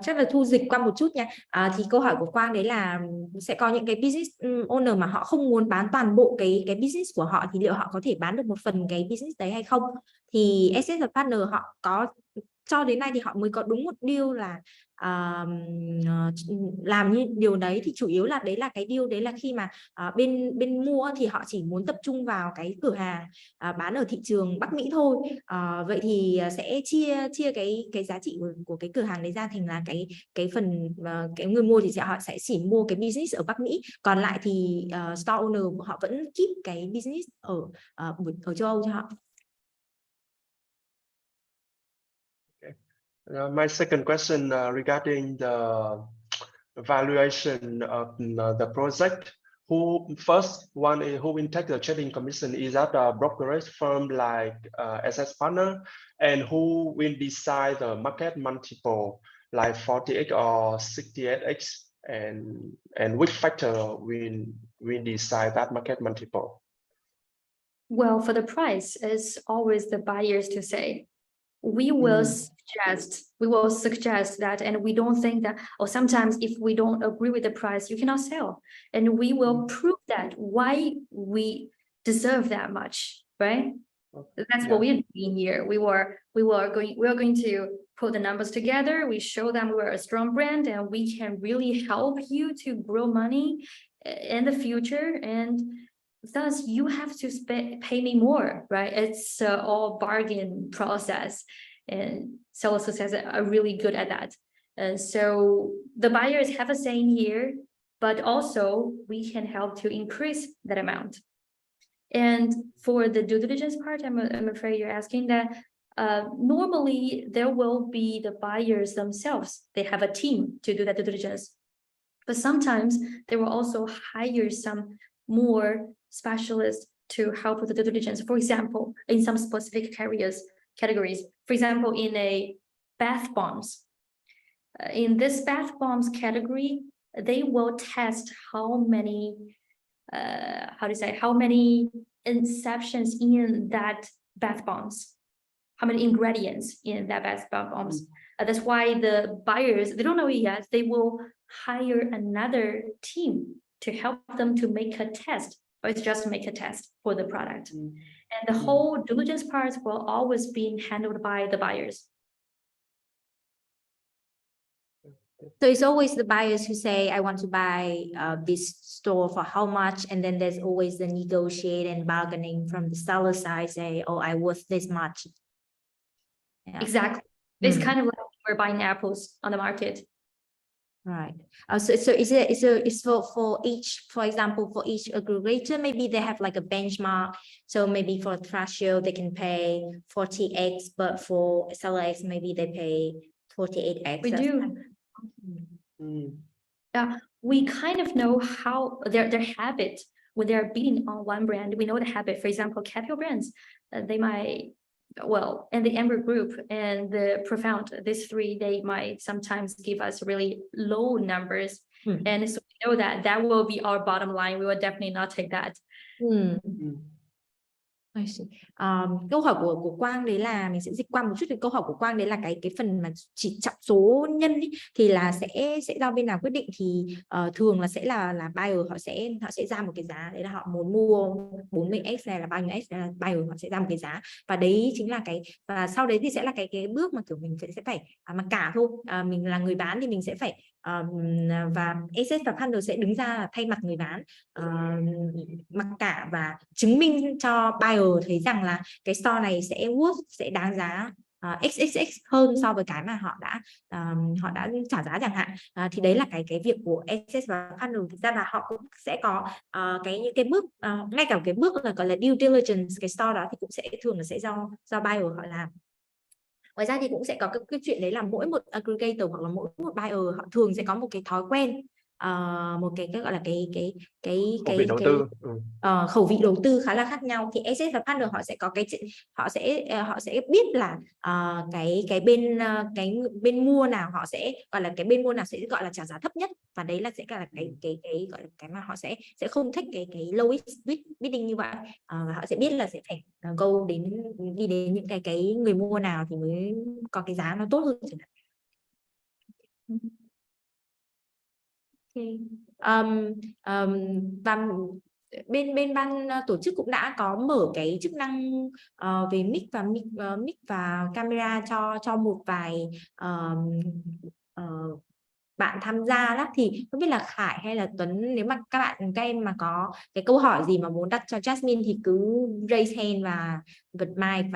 Chắc là thu dịch qua một chút nha. Thì câu hỏi của Quang đấy là sẽ có những cái business owner mà họ không muốn bán toàn bộ cái business của họ, thì liệu họ có thể bán được một phần cái business đấy hay không? Thì SS và Partner họ có cho đến nay thì họ mới có đúng một deal là làm như điều đấy, thì chủ yếu là đấy là cái deal đấy là khi mà bên mua thì họ chỉ muốn tập trung vào cái cửa hàng bán ở thị trường Bắc Mỹ thôi. Vậy thì sẽ chia cái giá trị của cái cửa hàng đấy ra thành là cái phần cái người mua thì họ sẽ chỉ mua cái business ở Bắc Mỹ, còn lại thì store owner họ vẫn keep cái business ở châu Âu cho họ. My second question regarding the valuation of the project. Who will take the trading commission? Is that a brokerage firm like SS Partner? And who will decide the market multiple, like 40x or 68x? And which factor will decide that market multiple? Well, for the price, it's always the buyers to say. We will suggest that, and we don't think that, or sometimes if we don't agree with the price, you cannot sell, and we will prove that why we deserve that much, right? That's what we're doing here. We are going to put the numbers together. We show them we're a strong brand and we can really help you to grow money in the future, and thus you have to pay me more, right? It's all bargain process, and seller success are really good at that. And so the buyers have a saying here, but also we can help to increase that amount. And for the due diligence part, I'm afraid you're asking that normally there will be the buyers themselves. They have a team to do that due diligence, but sometimes they will also hire some more specialists to help with the due diligence. For example, in some specific categories, for example, in a bath bombs. In this bath bombs category, they will test how many inceptions in that bath bombs, how many ingredients in that bath bombs. That's why the buyers, they don't know it yet, they will hire another team to help them to make a test, or it's just make a test for the product. And the whole diligence part will always be handled by the buyers. So it's always the buyers who say, I want to buy this store for how much, and then there's always the negotiate and bargaining from the seller side, say, oh, I worth this much. Yeah. Exactly. It's kind of like we're buying apples on the market. Right. So is for each, for example, for each aggregator, maybe they have like a benchmark. So maybe for Thrasio, they can pay 40x, but for seller X, maybe they pay 48x. We do. Yeah, we kind of know how their habit when they're bidding on one brand. We know the habit. For example, capital brands, they might, well, and the Amber Group and the Profound, these three, they might sometimes give us really low numbers. And so we know that will be our bottom line. We will definitely not take that. Câu hỏi của Quang đấy là mình sẽ dịch qua một chút. Thì câu hỏi của Quang đấy là cái phần mà chỉ trọng số nhân ý, thì là sẽ do bên nào quyết định. Thì thường là sẽ là buyer họ sẽ ra một cái giá, đấy là họ muốn mua 40x này là bao nhiêu x, là buyer họ sẽ ra một cái giá, và đấy chính là cái, và sau đấy thì sẽ là cái bước mà kiểu mình sẽ phải mà cả thôi, mình là người bán thì mình sẽ phải và asset và partner sẽ đứng ra thay mặt người bán, mặc cả và chứng minh cho buyer thấy rằng là cái store này sẽ worth, sẽ đáng giá XXX hơn so với cái mà họ đã trả giá chẳng hạn. Thì đấy là cái việc của asset và partner. Thực ra là họ cũng sẽ có những cái bước, ngay cả cái bước là gọi là due diligence cái store đó thì cũng sẽ thường là sẽ do buyer họ làm. Ngoài ra thì cũng sẽ có cái chuyện đấy là mỗi một aggregator hoặc là mỗi một buyer họ thường sẽ có một cái thói quen, một cái gọi là khẩu vị đầu tư khá là khác nhau. Thì asset và partner họ sẽ có họ sẽ biết là cái bên mua nào họ sẽ gọi là cái bên mua nào sẽ gọi là trả giá thấp nhất, và đấy là sẽ là cái gọi là cái mà họ sẽ không thích cái lowest bidding như vậy, và họ sẽ biết là sẽ phải đi đến những cái người mua nào thì mới có cái giá nó tốt hơn chẳng hạn. Và bên ban tổ chức cũng đã có mở cái chức năng về mic và camera cho một vài bạn tham gia đó. Thì không biết là Khải hay là Tuấn, nếu mà các em mà có cái câu hỏi gì mà muốn đặt cho Jasmine thì cứ raise hand và bật mic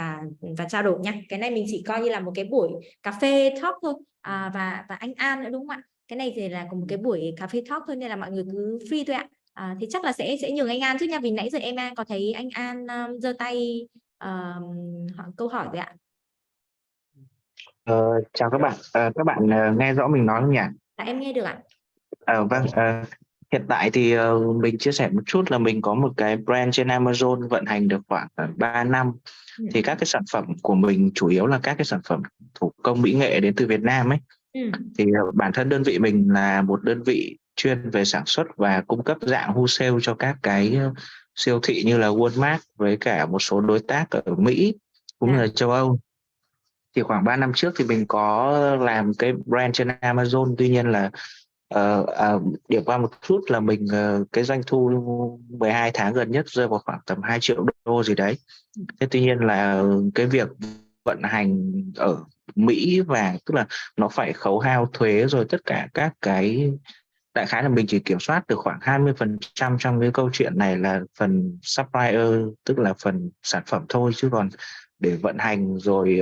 và trao đổi nha. Cái này mình chỉ coi như là một cái buổi cà phê talk thôi, và anh An nữa đúng không ạ? Cái này thì là một cái buổi cà phê talk thôi, nên là mọi người cứ free thôi ạ. Thì chắc là sẽ nhường anh An trước nha, vì nãy giờ em có thấy anh An giơ tay câu hỏi rồi ạ. Chào các bạn, các bạn nghe rõ mình nói không nhỉ? Em nghe được ạ. Vâng, hiện tại thì mình chia sẻ một chút là mình có một cái brand trên Amazon vận hành được khoảng 3 năm. Thì các cái sản phẩm của mình chủ yếu là các cái sản phẩm thủ công mỹ nghệ đến từ Việt Nam ấy. Thì bản thân đơn vị mình là một đơn vị chuyên về sản xuất và cung cấp dạng wholesale cho các cái siêu thị như là Walmart với cả một số đối tác ở Mỹ cũng như là châu Âu. Thì khoảng 3 năm trước thì mình có làm cái brand trên Amazon, tuy nhiên là điểm qua một chút là mình cái doanh thu 12 tháng gần nhất rơi vào khoảng tầm 2 triệu đô gì đấy. Thế tuy nhiên là cái việc vận hành ở Mỹ, và tức là nó phải khấu hao thuế rồi tất cả các cái, đại khái là mình chỉ kiểm soát được khoảng 20% trong cái câu chuyện này là phần supplier, tức là phần sản phẩm thôi, chứ còn để vận hành rồi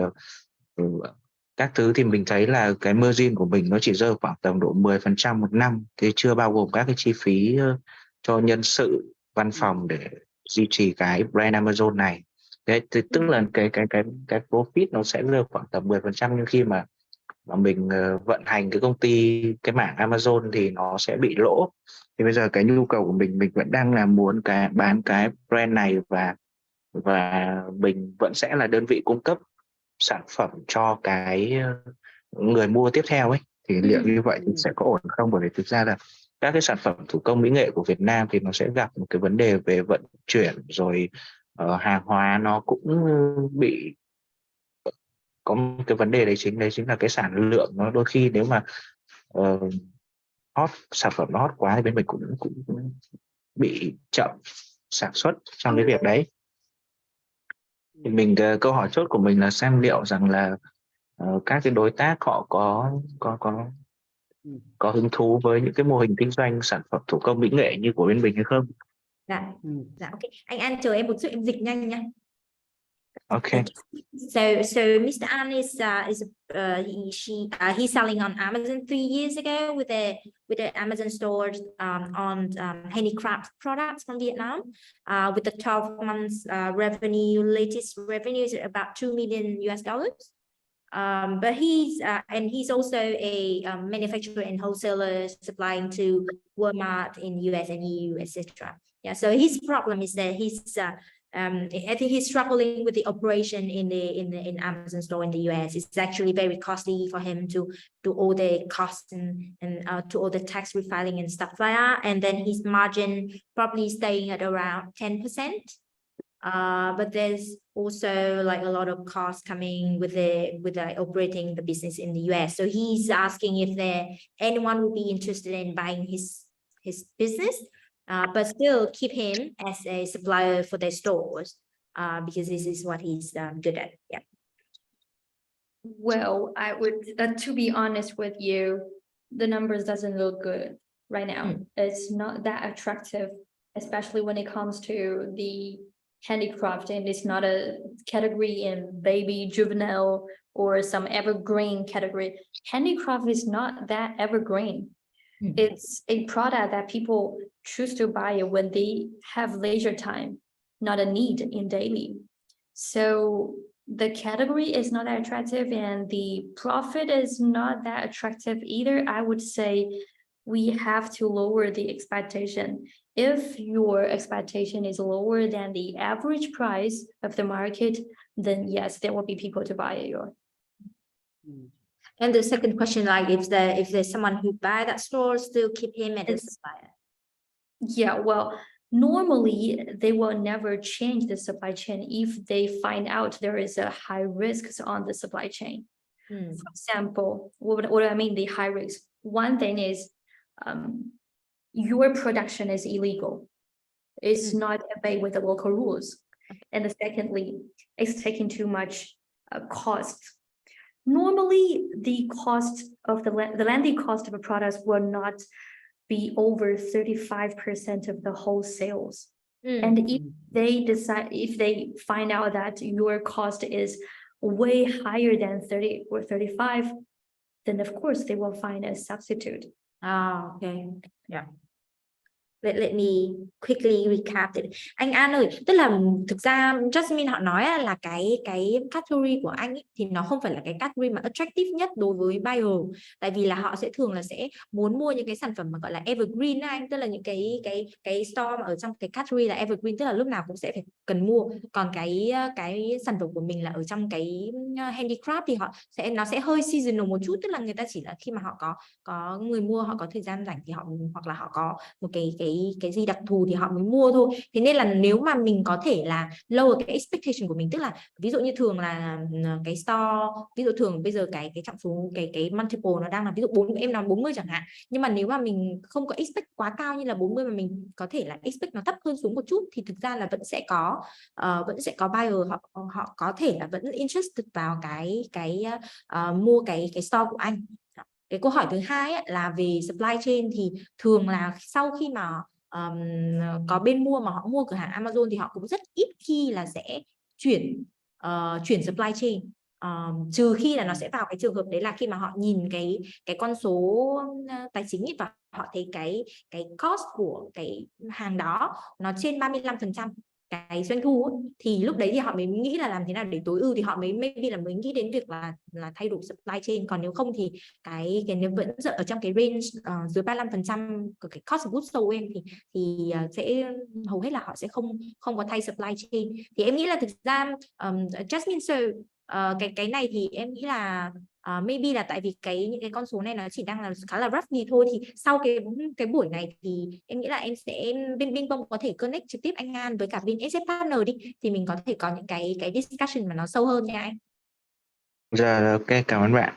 các thứ thì mình thấy là cái margin của mình nó chỉ rơi khoảng tầm độ 10% một năm, thì chưa bao gồm các cái chi phí cho nhân sự, văn phòng để duy trì cái brand Amazon này. Đấy, thì tức là cái profit nó sẽ rơi khoảng tầm 10%, nhưng khi mà mình vận hành cái công ty, cái mảng Amazon thì nó sẽ bị lỗ. Thì bây giờ cái nhu cầu của mình vẫn đang là muốn bán cái brand này, và mình vẫn sẽ là đơn vị cung cấp sản phẩm cho cái người mua tiếp theo ấy. Thì liệu như vậy thì sẽ có ổn không? Bởi vì thực ra là các cái sản phẩm thủ công mỹ nghệ của Việt Nam thì nó sẽ gặp một cái vấn đề về vận chuyển, rồi hàng hóa nó cũng bị có một cái vấn đề đấy chính là cái sản lượng. Nó đôi khi nếu mà sản phẩm nó hot quá thì bên mình cũng bị chậm sản xuất trong cái việc đấy. Thì mình câu hỏi chốt của mình là xem liệu rằng là các cái đối tác họ có hứng thú với những cái mô hình kinh doanh sản phẩm thủ công mỹ nghệ như của bên mình hay không. Dạ, ok. Anh An chờ em một chút, em dịch nhanh nha. Okay. So Mr. An he's selling on Amazon 3 years ago with the Amazon stores on handicraft products from Vietnam. With the 12 months latest revenue is about $2 million US. But he's also a manufacturer and wholesaler supplying to Walmart in US and EU, etc. Yeah, so his problem is that I think he's struggling with the operation in Amazon store in the US. It's actually very costly for him to do all the costs and to all the tax refiling and stuff like that. And then his margin probably staying at around 10%. But there's also like a lot of costs coming with the operating the business in the US. So he's asking if anyone would be interested in buying his business, but still keep him as a supplier for their stores, because this is what he's good at. Yeah. Well, I would, to be honest with you, the numbers doesn't look good right now. It's not that attractive, especially when it comes to the handicraft, and it's not a category in baby, juvenile, or some evergreen category. Handicraft is not that evergreen. It's a product that people choose to buy when they have leisure time, not a need in daily. So the category is not that attractive and the profit is not that attractive either. I would say we have to lower the expectation. If your expectation is lower than the average price of the market, then yes, there will be people to buy your. And the second question, like if there's someone who buy that store, still keep him as a supplier. Yeah, well, normally they will never change the supply chain if they find out there is a high risk on the supply chain. For example, what do I mean the high risk? One thing is your production is illegal. It's not obeyed with the local rules. And secondly, it's taking too much cost. Normally, the cost of the landing cost of a product will not be over 35% of the whole sales. And if they find out that your cost is way higher than 30 or 35, then of course they will find a substitute. Okay. Yeah. Let me quickly recap it. Anh An ơi, tức là thực ra Jasmine họ nói là cái category của anh ấy, thì nó không phải là cái category mà attractive nhất đối với buyer, tại vì là họ sẽ thường là sẽ muốn mua những cái sản phẩm mà gọi là evergreen á anh, tức là những cái store mà ở trong cái category là evergreen, tức là lúc nào cũng sẽ phải cần mua. Còn cái sản phẩm của mình là ở trong cái handicraft thì nó sẽ hơi seasonal một chút, tức là người ta chỉ là khi mà họ có người mua, họ có thời gian rảnh thì họ, hoặc là họ có một cái gì đặc thù thì họ mới mua thôi. Thế nên là nếu mà mình có thể là lower cái expectation của mình, tức là ví dụ như thường là cái store, ví dụ thường bây giờ cái trọng số cái multiple nó đang là ví dụ 4, em nói 40 chẳng hạn, nhưng mà nếu mà mình không có expect quá cao như là 40 mà mình có thể là expect nó thấp hơn xuống một chút, thì thực ra là vẫn sẽ có buyer họ có thể là vẫn interested vào cái mua cái store của anh. Cái câu hỏi thứ hai là về supply chain, thì thường là sau khi mà có bên mua mà họ mua cửa hàng Amazon thì họ cũng rất ít khi là sẽ chuyển supply chain, trừ khi là nó sẽ vào cái trường hợp đấy là khi mà họ nhìn cái con số tài chính ấy, và họ thấy cái cost của cái hàng đó nó trên 35% cái doanh thu ấy, thì lúc đấy thì họ mới nghĩ là làm thế nào để tối ưu, thì họ mới maybe là mới nghĩ đến việc là thay đổi supply chain. Còn nếu không thì cái nếu vẫn ở trong cái range dưới 35% của cái cost of goods sold em thì sẽ hầu hết là họ sẽ không có thay supply chain. Thì em nghĩ là thực ra Jasmine sir, cái này thì em nghĩ là maybe là tại vì những cái con số này nó chỉ đang là khá là roughly thôi, thì sau cái buổi này thì em nghĩ là em sẽ bên Bông có thể connect trực tiếp anh An với cả bên SF Partner đi, thì mình có thể có những cái discussion mà nó sâu hơn nha anh. Dạ, ok, cảm ơn bạn.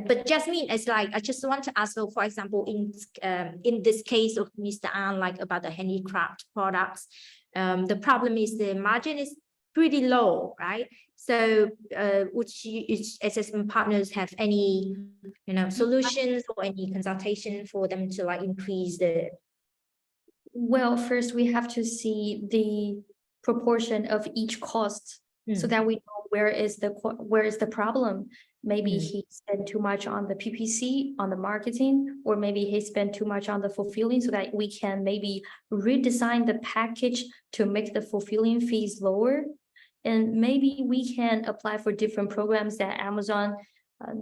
But Jasmine, it's like I just want to ask, so for example, in this case of Mr. An, like about the handicraft products, the problem is the margin is pretty low, right? So would you assessment partners have any, solutions or any consultation for them to like increase the? Well, first we have to see the proportion of each cost so that we know where is the problem. Maybe he spent too much on the PPC, on the marketing, or maybe he spent too much on the fulfilling, so that we can maybe redesign the package to make the fulfilling fees lower. And maybe we can apply for different programs that Amazon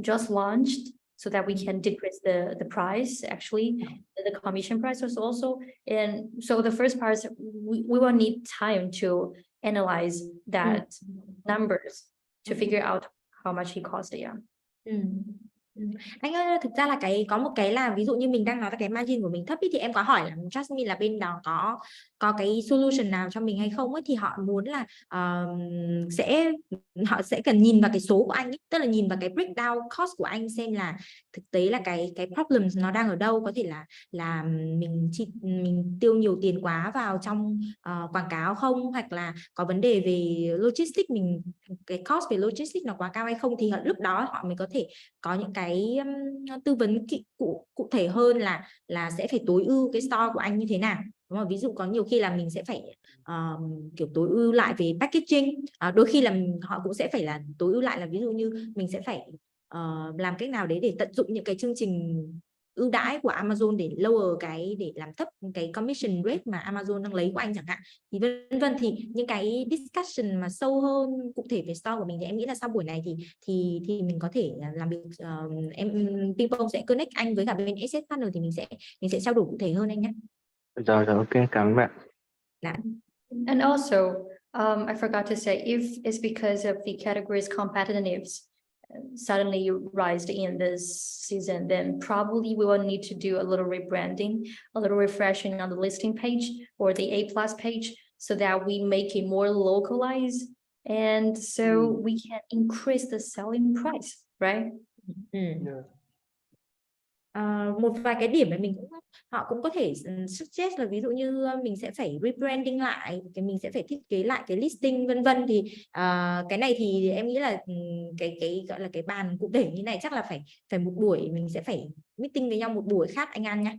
just launched, so that we can decrease the price, actually, the commission price also. And so the first part is we will need time to analyze that numbers to figure out how much he cost. Yeah. Anh ơi, thực ra là có một cái là ví dụ như mình đang nói là cái margin của mình thấp ý, thì em có hỏi là Jasmine là bên đó có cái solution nào cho mình hay không ấy, thì họ muốn là họ sẽ cần nhìn vào cái số của anh ấy, tức là nhìn vào cái breakdown cost của anh xem là thực tế là cái problems nó đang ở đâu. Có thể là mình tiêu nhiều tiền quá vào trong quảng cáo không, hoặc là có vấn đề về logistics, cái cost về logistics nó quá cao hay không, thì lúc đó họ mới có thể có những cái tư vấn cụ thể hơn là sẽ phải tối ưu cái store của anh như thế nào. Đúng không? Ví dụ có nhiều khi là mình sẽ phải kiểu tối ưu lại về packaging, đôi khi là họ cũng sẽ phải là tối ưu lại là ví dụ như mình sẽ phải làm cách nào đấy để tận dụng những cái chương trình ưu đãi của Amazon để để làm thấp cái commission rate mà Amazon đang lấy của anh chẳng hạn, thì vân vân. Thì những cái discussion mà sâu hơn cụ thể về store của mình thì em nghĩ là sau buổi này thì mình có thể làm việc, Ping Pong sẽ connect anh với cả bên asset partner, thì mình sẽ trao đổi cụ thể hơn anh nhé. Rồi, ok, cảm ơn bạn. And also, I forgot to say, if it's because of the categories competitiveness suddenly rised in this season, then probably we will need to do a little rebranding, a little refreshing on the listing page or the A+ page, so that we make it more localized, and so we can increase the selling price, right? Một vài cái điểm mà họ cũng có thể suggest là ví dụ như mình sẽ phải rebranding lại, mình sẽ phải thiết kế lại cái listing vân vân. Thì cái này thì em nghĩ là cái gọi là cái bàn cụ thể như này chắc là phải một buổi, mình sẽ phải meeting với nhau một buổi khác anh An nhé.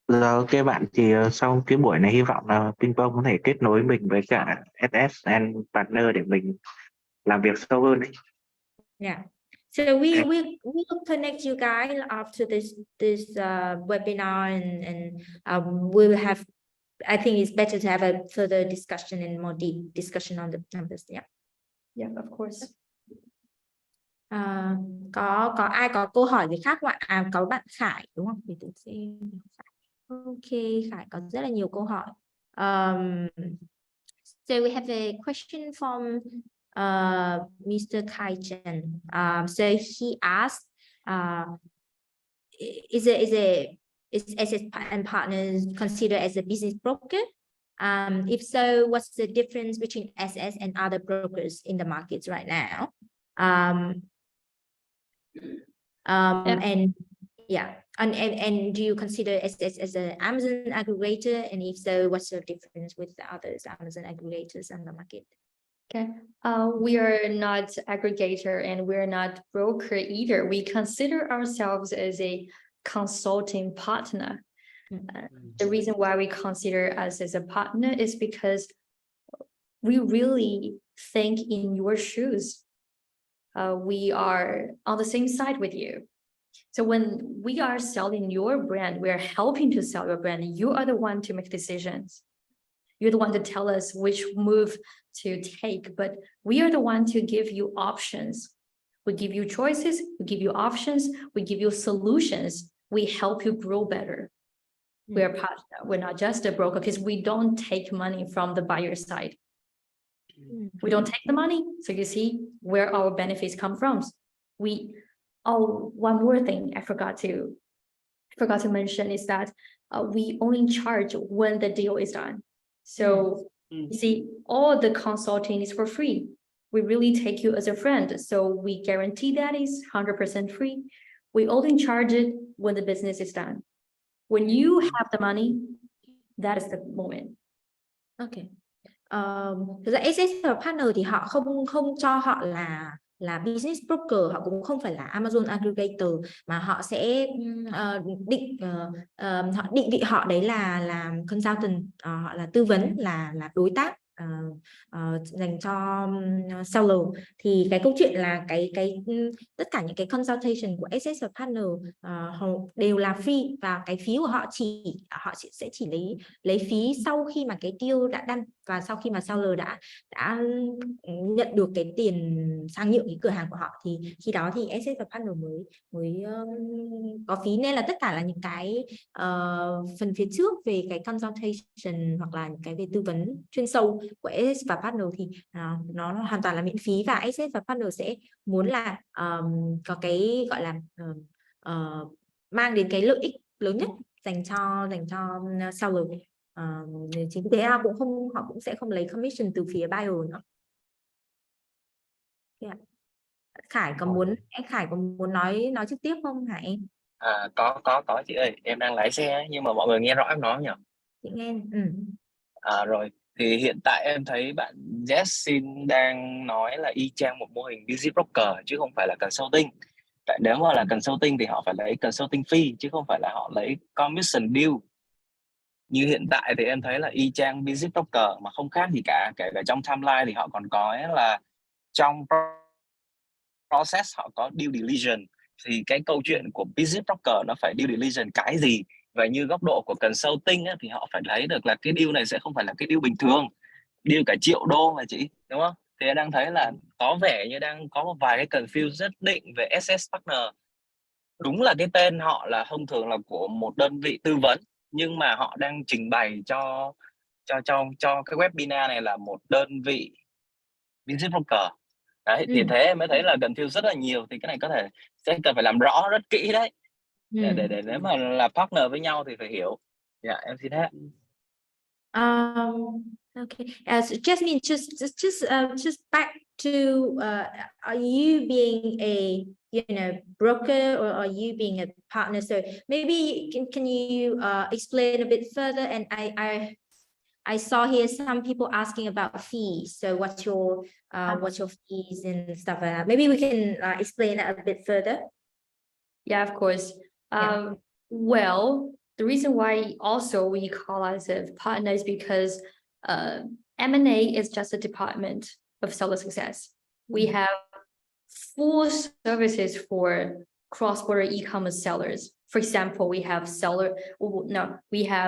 Rồi, ok bạn, thì sau cái buổi này hy vọng là Ping Pong có thể kết nối mình với cả SS and Partner để mình làm việc sâu hơn ấy. Yeah. So we connect you guys after this webinar, and we will have, I think it's better to have a further discussion and more deep discussion on the numbers. Yeah. Yeah, of course. Có ai có câu hỏi gì khác không ạ? Có bạn Khải đúng không? Để tự xem. Ok, Khải có rất là nhiều câu hỏi. So we have a question from Mr. Kai Chen. So he asked, is SS and Partners considered as a business broker? If so, what's the difference between SS and other brokers in the markets right now? And do you consider SS as an Amazon aggregator? And if so, what's the difference with the others Amazon aggregators on the market? Okay, we are not aggregator and we're not broker either. We consider ourselves as a consulting partner. The reason why we consider us as a partner is because we really think in your shoes. We are on the same side with you. So when we are selling your brand, we are helping to sell your brand. You are the one to make decisions. You're the one to tell us which move to take, but we are the one to give you options. We give you choices, we give you options, we give you solutions. We help you grow better. We are partner. We're not just a broker, because we don't take money from the buyer side. We don't take the money. So you see where our benefits come from. One more thing I forgot to mention is that we only charge when the deal is done. So you see, all the consulting is for free. We really take you as a friend. So we guarantee that is 100% free. We only charge it when the business is done. When you have the money, that is the moment. Okay. Thực ra SS và partner thì họ không cho họ là business broker, họ cũng không phải là Amazon aggregator, mà họ sẽ họ định vị họ đấy là consultant, họ là tư vấn, là đối tác dành cho seller. Thì cái câu chuyện là tất cả những cái consultation của SS và partner đều là free, và cái phí của họ sẽ chỉ lấy phí sau khi mà cái deal đã đăng, và sau khi mà seller đã nhận được cái tiền sang nhượng cái cửa hàng của họ, thì khi đó thì SS và partner mới có phí. Nên là tất cả là những cái phần phía trước về cái consultation hoặc là những cái về tư vấn chuyên sâu của SS và partner thì nó hoàn toàn là miễn phí, và SS và partner sẽ muốn là có cái gọi là mang đến cái lợi ích lớn nhất dành cho seller. Chính vì thế họ cũng sẽ không lấy commission từ phía buyer nữa. Yeah. Khải có muốn nói trực tiếp không hả em? Có chị ơi, em đang lái xe nhưng mà mọi người nghe rõ em nói không nhỉ? Chị nghe. Rồi thì hiện tại em thấy bạn Jessin đang nói là y chang một mô hình business broker chứ không phải là consulting. Tại nếu mà là consulting thì họ phải lấy consulting fee chứ không phải là họ lấy commission deal. Như hiện tại thì em thấy là y chang business broker mà không khác gì cả. Kể cả trong timeline thì họ còn có là trong process họ có due diligence. Thì cái câu chuyện của business broker nó phải due diligence cái gì, và như góc độ của consulting thì họ phải thấy được là cái deal này sẽ không phải là cái deal bình thường, deal cả triệu đô mà chị, đúng không? Thì em đang thấy là có vẻ như đang có một vài cái confuse nhất định về SS partner. Đúng là cái tên họ là thông thường là của một đơn vị tư vấn, nhưng mà họ đang trình bày cho cái webinar này là một đơn vị business broker. Đấy, thì thế em mới thấy là confuse rất là nhiều. Thì cái này có thể sẽ cần phải làm rõ rất kỹ đấy, để nếu mà là partner với nhau thì phải hiểu. Dạ, em xin hết. Okay. So Jasmine, just back to are you being a broker, or are you being a partner? So maybe can you explain a bit further? And I saw here some people asking about fees. So what's your fees and stuff like that? Maybe we can explain that a bit further. Yeah, of course. Well, the reason why also we call us a partner is because M&A is just a department of seller success. We have full services for cross-border e-commerce sellers. For example, we have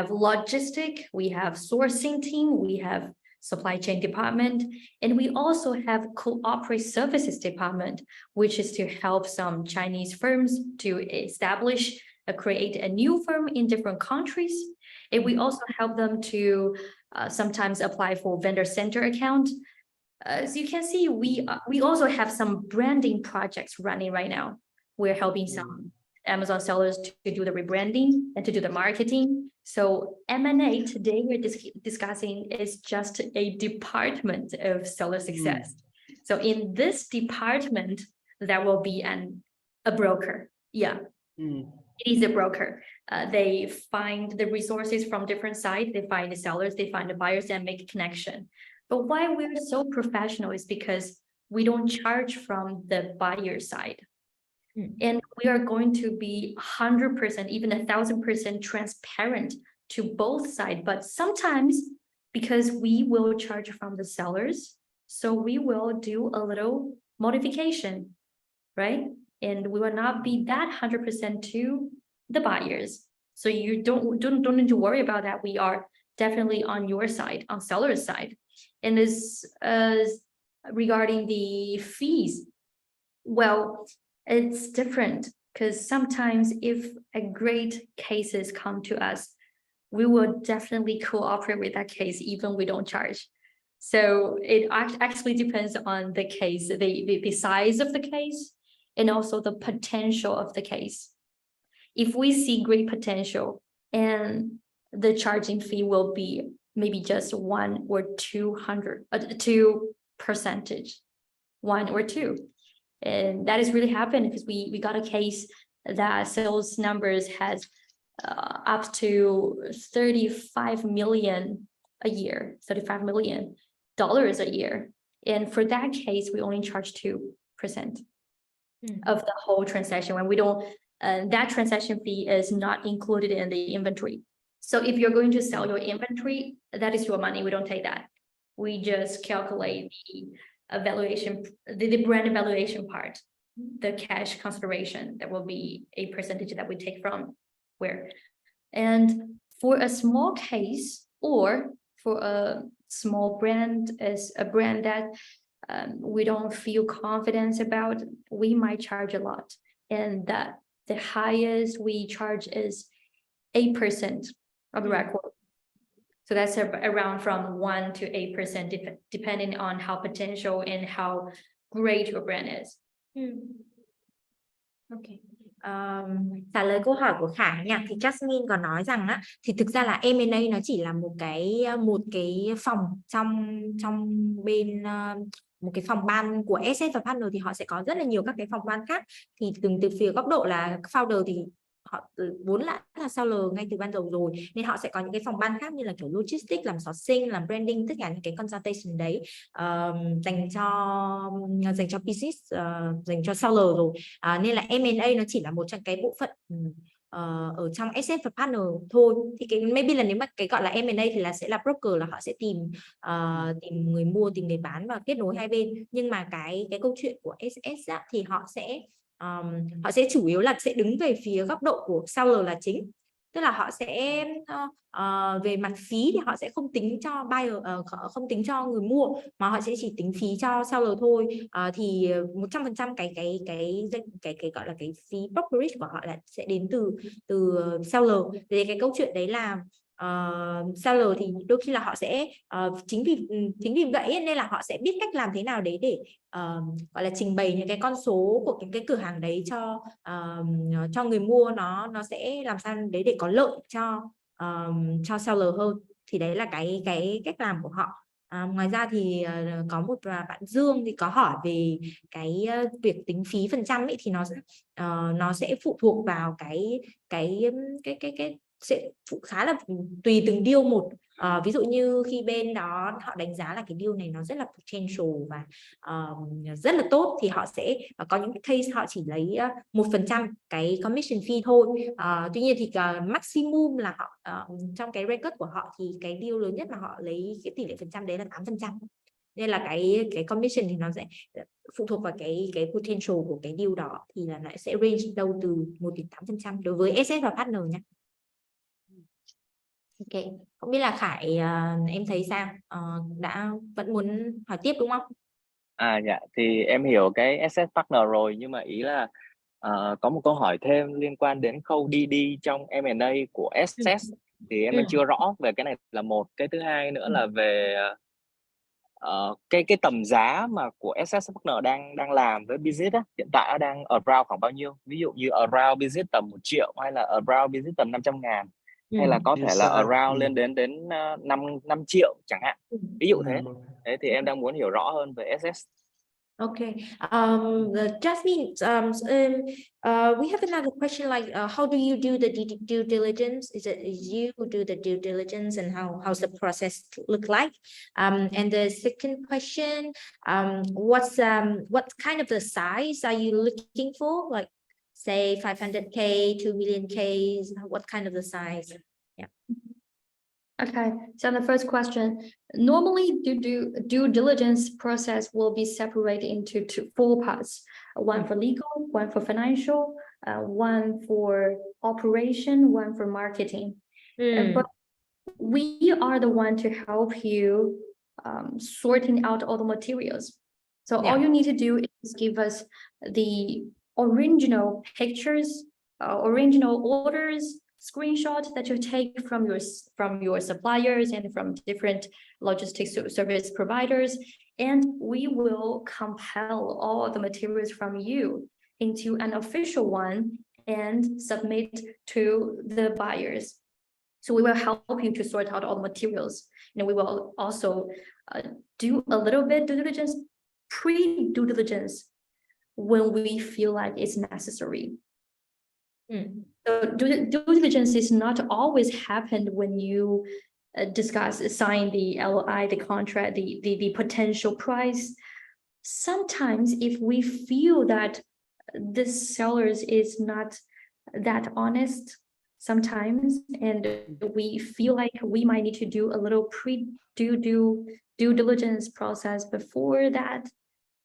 logistic, we have sourcing team, we have supply chain department, and we also have cooperate services department, which is to help some Chinese firms to establish, create a new firm in different countries. And we also help them to sometimes apply for vendor center account. As you can see, we also have some branding projects running right now. We're helping some Amazon sellers to do the rebranding and to do the marketing. So M&A today we're discussing is just a department of seller success. So in this department, there will be a broker. Yeah, it is a broker. They find the resources from different sides. They find the sellers, they find the buyers, and make a connection. But why we're so professional is because we don't charge from the buyer side. And we are going to be 100%, even 1,000% transparent to both sides. But sometimes, because we will charge from the sellers, so we will do a little modification, right? And we will not be that 100% to the buyers. So you don't need to worry about that. We are definitely on your side, on seller's side. And this regarding the fees, well, it's different because sometimes if a great cases come to us, we will definitely cooperate with that case, even we don't charge. So it actually depends on the case, the size of the case, and also the potential of the case. If we see great potential, and the charging fee will be maybe just 1 or 2%, 1 or 2. And that has really happened because we got a case that sales numbers has up to 35 million a year, 35 million. $2 a year. And for that case, we only charge 2% of the whole transaction when we don't, that transaction fee is not included in the inventory. So if you're going to sell your inventory, that is your money. We don't take that. We just calculate the evaluation, the brand evaluation part, the cash consideration. That will be a percentage that we take from where. And for a small case or for a small brand, as a brand that we don't feel confidence about, we might charge a lot. And that the highest we charge is 8% of the record. So that's around from 1 to 8%, depending on how potential and how great your brand is. Okay. Trả lời câu hỏi của Khải nha, thì Jasmine còn nói rằng á, thì thực ra là M&A nó chỉ là một cái phòng trong bên một cái phòng ban của asset và partner, thì họ sẽ có rất là nhiều các cái phòng ban khác. Thì từ phía góc độ là founder thì họ vốn là seller ngay từ ban đầu rồi, nên họ sẽ có những cái phòng ban khác như là kiểu logistics, làm sourcing, làm branding, tất cả những cái consultation đấy dành cho business, dành cho seller rồi. Nên là M&A nó chỉ là một trong cái bộ phận ở trong asset và partner thôi. Thì cái maybe là nếu mà cái gọi là M&A thì sẽ là broker, là họ sẽ tìm người mua, tìm người bán và kết nối hai bên. Nhưng mà cái câu chuyện của SS á, thì họ sẽ chủ yếu là sẽ đứng về phía góc độ của seller là chính. Tức là họ sẽ về mặt phí thì họ sẽ không tính cho buyer, không tính cho người mua, mà họ sẽ chỉ tính phí cho seller thôi. Thì 100% cái gọi là cái phí brokerage của họ là sẽ đến từ seller. Thì cái câu chuyện đấy là seller thì đôi khi là họ sẽ chính vì vậy nên là họ sẽ biết cách làm thế nào đấy để gọi là trình bày những cái con số của cái cửa hàng đấy cho người mua, nó sẽ làm sao đấy để có lợi cho seller hơn. Thì đấy là cái cách làm của họ. Ngoài ra thì có một bạn Dương thì có hỏi về cái việc tính phí phần trăm ấy, thì nó sẽ phụ thuộc vào cái sẽ khá là tùy từng deal một. Ví dụ như khi bên đó họ đánh giá là cái deal này nó rất là potential và rất là tốt, thì họ sẽ có những cái case họ chỉ lấy 1% cái commission fee thôi. Tuy nhiên thì maximum là họ trong cái record của họ thì cái deal lớn nhất mà họ lấy cái tỷ lệ phần trăm đấy là 8%. Nên là cái commission thì nó sẽ phụ thuộc vào cái potential của cái deal đó, thì là nó sẽ range đâu từ 1 đến 8% đối với asset và partner nhé. Ok, không biết là Khải em thấy sao? Đã vẫn muốn hỏi tiếp đúng không? Dạ, thì em hiểu cái asset partner rồi, nhưng mà ý là có một câu hỏi thêm liên quan đến khâu DD trong M&A của asset. Thì em chưa rõ về cái này là một. Cái thứ hai nữa là về cái tầm giá mà của asset partner đang làm với business á, hiện tại nó đang around khoảng bao nhiêu? Ví dụ như around business tầm 1 triệu, hay là around business tầm 500.000, hay là có thể là around lên đến 5 triệu chẳng hạn, ví dụ thế. Thế thì em đang muốn hiểu rõ hơn về asset. Okay. Jasmine, we have another question like how do you do the due diligence? Is you who do the due diligence, and how's the process look like? And the second question, what kind of the size are you looking for? Like say 500K, 2 million K, what kind of the size? Yeah. Okay, so the first question, normally due diligence process will be separated into 4 parts, one for legal, one for financial, one for operation, one for marketing. But we are the one to help you sorting out all the materials. So all you need to do is give us the original pictures, original orders, screenshot that you take from your suppliers and from different logistics service providers, and we will compile all the materials from you into an official one and submit to the buyers. So we will help you to sort out all the materials, and we will also do a little bit due diligence, pre-due diligence, when we feel like it's necessary. So due diligence is not always happened when you sign the LOI, the contract, the potential price. Sometimes if we feel that this sellers is not that honest sometimes, and we feel like we might need to do a little due diligence process before that,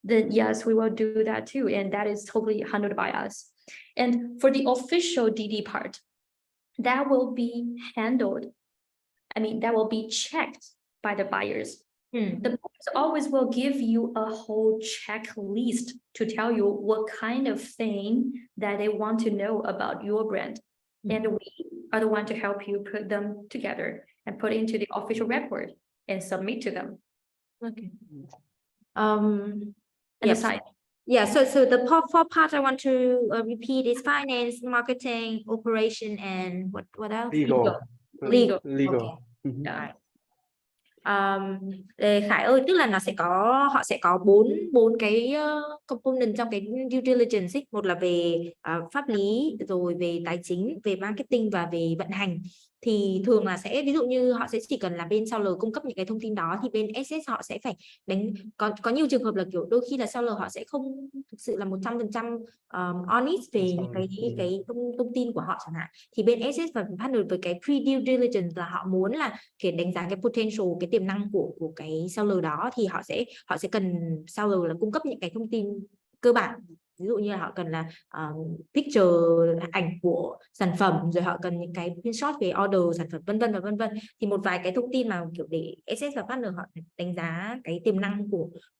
then yes, we will do that too, and that is totally handled by us. And for the official DD part, that will be handled, that will be checked by the buyers. The buyers always will give you a whole checklist to tell you what kind of thing that they want to know about your brand. And we are the one to help you put them together and put into the official report and submit to them. Okay. And Yes. aside, Yeah, so the four part I want to repeat is finance, marketing, operation, and what else? Legal. Okay. yeah. Khải ơi, tức là họ sẽ có bốn cái component trong cái due diligence ấy. Một là về pháp lý, rồi về tài chính, về marketing và về vận hành. Thì thường là sẽ ví dụ như họ sẽ chỉ cần là bên seller cung cấp những cái thông tin đó, thì bên SS họ sẽ phải có nhiều trường hợp là kiểu đôi khi là seller họ sẽ không thực sự là 100% honest về những cái thông tin của họ chẳng hạn. Thì bên SS và partner với cái pre due diligence là họ muốn là để đánh giá cái potential, cái tiềm năng của cái seller đó, thì họ sẽ cần seller là cung cấp những cái thông tin cơ bản. Ví dụ như là họ cần là picture, ảnh của sản phẩm, rồi họ cần những cái screenshot về order sản phẩm, vân vân. Thì một vài cái thông tin mà kiểu để SS và partner họ đánh giá cái tiềm năng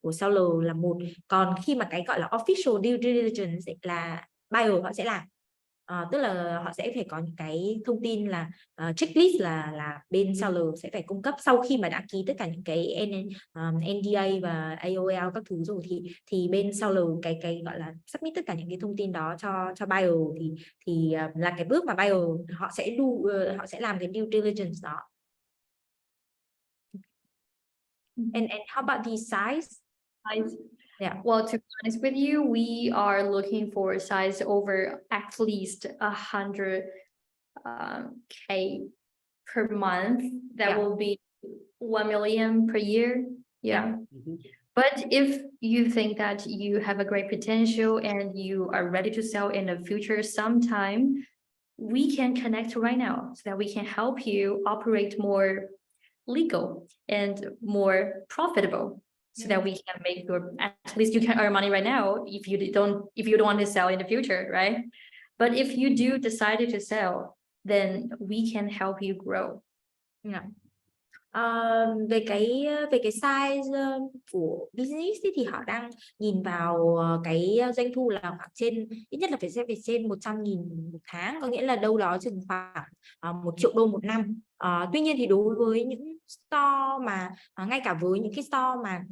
của seller là một. Còn khi mà cái gọi là official due diligence là buyer họ sẽ làm. Tức là họ sẽ phải có những cái thông tin là checklist là bên seller sẽ phải cung cấp sau khi mà đã ký tất cả những cái NDA và AOL các thứ rồi, thì bên seller cái gọi là submit tất cả những cái thông tin đó cho buyer, thì là cái bước mà buyer họ sẽ làm cái due diligence đó. And how about the size? Yeah. Well, to be honest with you, we are looking for a size over at least 100K per month. That will be 1 million per year. Yeah. But if you think that you have a great potential and you are ready to sell in the future sometime, we can connect right now so that we can help you operate more legal and more profitable. So that we can make at least you can earn money right now if you don't want to sell in the future, right? But if you do decide to sell, then we can help you grow. Yeah. Về cái size của business thì họ đang nhìn vào cái doanh thu là khoảng trên, ít nhất là phải trên 100.000 một tháng, có nghĩa là đâu đó chừng khoảng 1 triệu đô một năm. Tuy nhiên thì đối với những store mà ngay cả với những cái store mà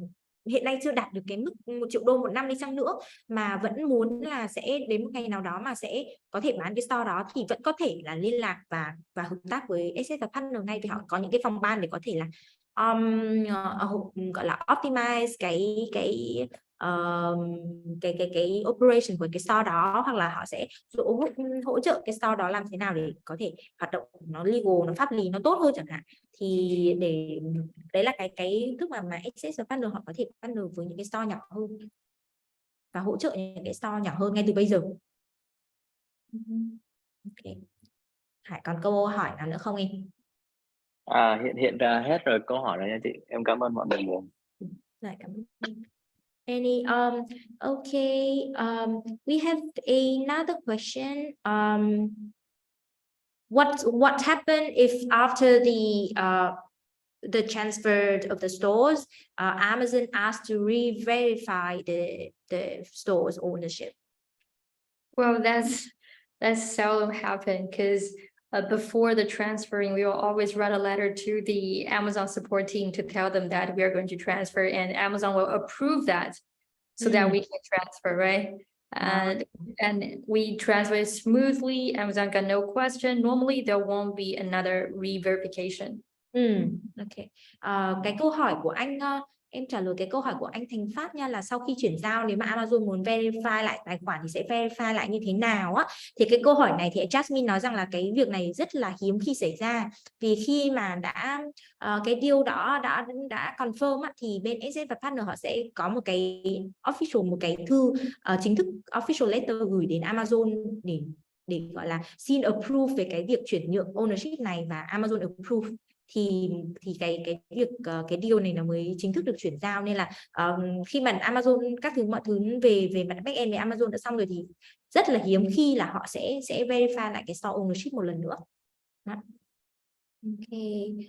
hiện nay chưa đạt được cái mức 1 triệu đô một năm đi chăng nữa, mà vẫn muốn là sẽ đến một ngày nào đó mà sẽ có thể bán cái store đó, thì vẫn có thể là liên lạc và hợp tác với SS và partner ngay, vì họ có những cái phòng ban để có thể là gọi là optimize cái operation của cái store đó, hoặc là họ sẽ hỗ trợ cái store đó làm thế nào để có thể hoạt động nó legal, nó pháp lý nó tốt hơn chẳng hạn. Thì để đấy là cái thức mà SS và partner họ có thể partner với những cái store nhỏ hơn và hỗ trợ những cái store nhỏ hơn ngay từ bây giờ. Okay. Hải còn câu hỏi nào nữa không em? Hiện ra hết rồi câu hỏi rồi nha chị. Em cảm ơn mọi người nhiều. Dạ, cảm ơn. Any okay, we have another question. What happened if after the transfer of the stores, Amazon asked to re-verify the store's ownership? Well, that's seldom happen, because before the transferring, we will always write a letter to the Amazon support team to tell them that we are going to transfer, and Amazon will approve that so that we can transfer, right? And we transfer smoothly. Amazon got no question. Normally there won't be another re-verification. Okay. Cái câu hỏi của anh em trả lời cái câu hỏi của anh Thành Phát nha, là sau khi chuyển giao nếu mà Amazon muốn verify lại tài khoản thì sẽ verify lại như thế nào á. Thì cái câu hỏi này thì Jasmine nói rằng là cái việc này rất là hiếm khi xảy ra, vì khi mà đã cái deal đó đã confirm á, thì bên SS và partner họ sẽ có một cái official, một cái thư chính thức, official letter gửi đến Amazon để gọi là xin approve về cái việc chuyển nhượng ownership này, và Amazon approve thì cái việc cái deal này nó mới chính thức được chuyển giao. Nên là khi mà Amazon các thứ mọi thứ về mặt back end về Amazon đã xong rồi thì rất là hiếm khi là họ sẽ verify lại cái store ownership một lần nữa. Đó. Okay.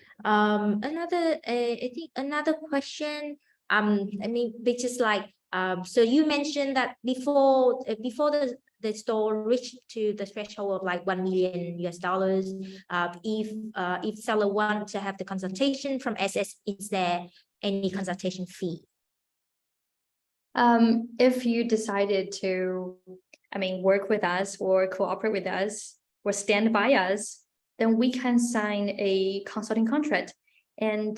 I think another question. I mean, which is like, so you mentioned that before the store reached to the threshold of like $1 million, if seller want to have the consultation from SS, is there any consultation fee? If you decided to, work with us or cooperate with us or stand by us, then we can sign a consulting contract. And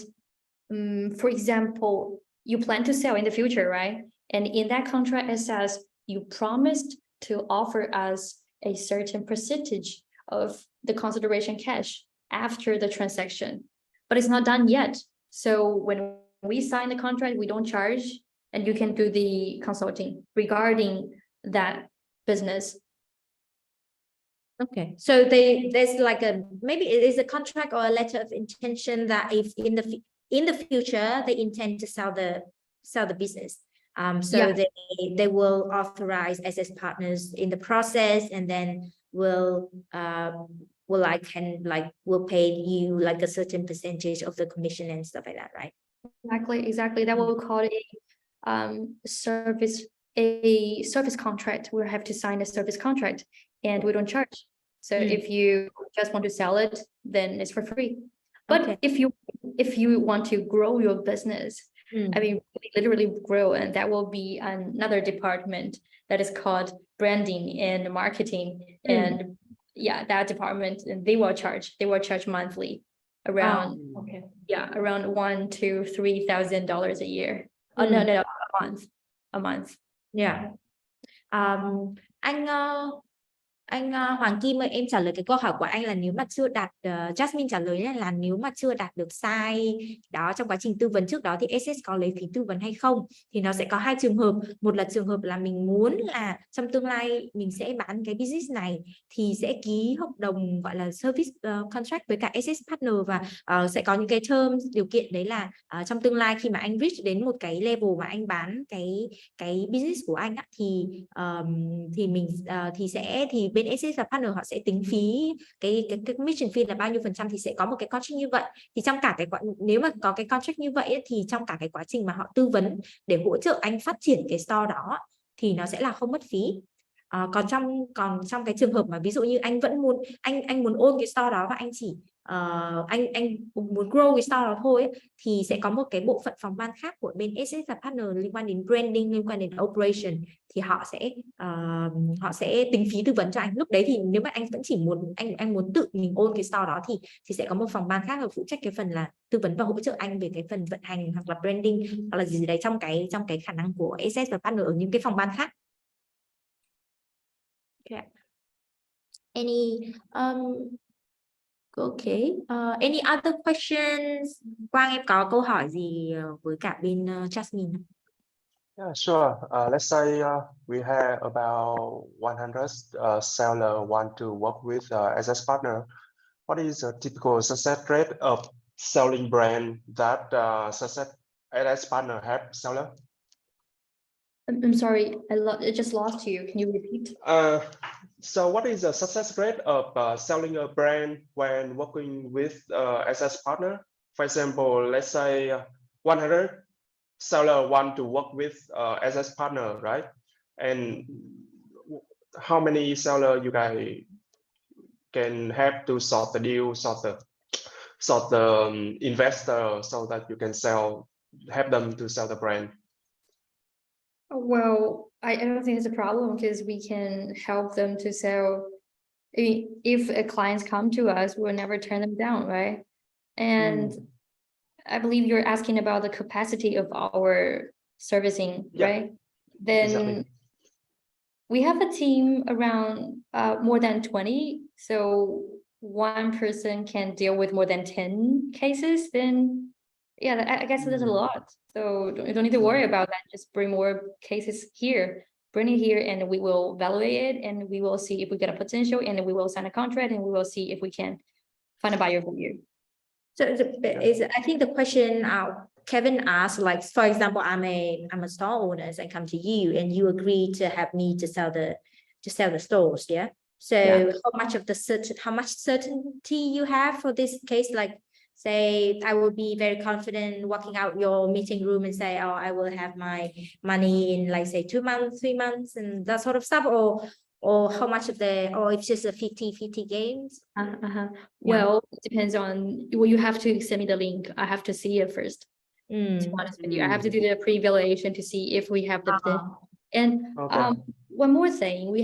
for example, you plan to sell in the future, right? And in that contract, it says you promised to offer us a certain percentage of the consideration cash after the transaction, but it's not done yet. So when we sign the contract, we don't charge, and you can do the consulting regarding that business. Okay, so there's like maybe it is a contract or a letter of intention that if in the future they intend to sell the business, so Yeah. they will authorize SS partners in the process, and then will pay you like a certain percentage of the commission and stuff like that, right? Exactly. That will call it a service contract. We'll have to sign a service contract, and we don't charge. So if you just want to sell it, then it's for free. But Okay. if you want to grow your business, literally grow, and that will be another department that is called branding and marketing. And yeah, that department, and they will charge monthly around around $1,000 to $3,000 a year. No, a month. Yeah. Anh Hoàng Kim ơi, em trả lời cái câu hỏi của anh là nếu mà chưa đạt, Jasmine trả lời là nếu mà chưa đạt được size đó trong quá trình tư vấn trước đó thì SS có lấy phí tư vấn hay không. Thì nó sẽ có hai trường hợp. Một là trường hợp là mình muốn là trong tương lai mình sẽ bán cái business này thì sẽ ký hợp đồng gọi là service contract với cả SS partner, và sẽ có những cái terms, điều kiện đấy là trong tương lai khi mà anh reach đến một cái level mà anh bán cái business của anh á, thì bên SS và partner họ sẽ tính phí, cái commission fee là bao nhiêu %, thì sẽ có một cái contract như vậy. Thì trong cả cái nếu mà có cái contract như vậy ấy, thì trong cả cái quá trình mà họ tư vấn để hỗ trợ anh phát triển cái store đó thì nó sẽ là không mất phí. Còn trong cái trường hợp mà ví dụ như anh vẫn muốn anh muốn own cái store đó và anh chỉ anh muốn grow cái store đó thôi ấy, thì sẽ có một cái bộ phận phòng ban khác của bên SS và partner liên quan đến branding, liên quan đến operation, thì họ sẽ tính phí tư vấn cho anh. Lúc đấy thì nếu mà anh vẫn chỉ muốn anh muốn tự mình own cái store đó thì sẽ có một phòng ban khác là phụ trách cái phần là tư vấn và hỗ trợ anh về cái phần vận hành hoặc là branding hoặc là gì đấy trong cái khả năng của SS và partner ở những cái phòng ban khác. Okay. Any other questions? Quang, em có câu hỏi gì với cả bên Jasmine? Yeah, sure. Let's say we have about 100 seller want to work with SS partner. What is a typical success rate of selling brand that success SS partner have seller? I'm sorry, I just lost you. Can you repeat? So what is the success rate of selling a brand when working with SS partner? For example, let's say 100 seller want to work with SS partner, right? And how many seller you guys can have to sort the deal, sort the investor, so that you can help them to sell the brand? Well, I don't think it's a problem because we can help them to sell. If a clients come to us, we'll never turn them down, right? And I believe you're asking about the capacity of our servicing, Yeah, right? Then exactly. we have a team around more than 20. So one person can deal with more than 10 cases, then yeah, I guess that's a lot. So you don't need to worry about that. Just bring more cases here. Bring it here and we will evaluate it and we will see if we get a potential and we will sign a contract and we will see if we can find a buyer for you. So I think the question Kevin asked, like, for example, I'm a store owner and come to you and you agree to have me to sell the stores, yeah. So Yeah. how much certainty you have for this case? Like, say I will be very confident walking out your meeting room and say, oh, I will have my money in, like, say 2 months, 3 months, and that sort of stuff, or how much of or it's just a 50-50 games? Well, it depends on, well, you have to send me the link. I have to see it first. To be honest with you, I have to do the pre-evaluation to see if we have the potential. And Okay. one more thing, we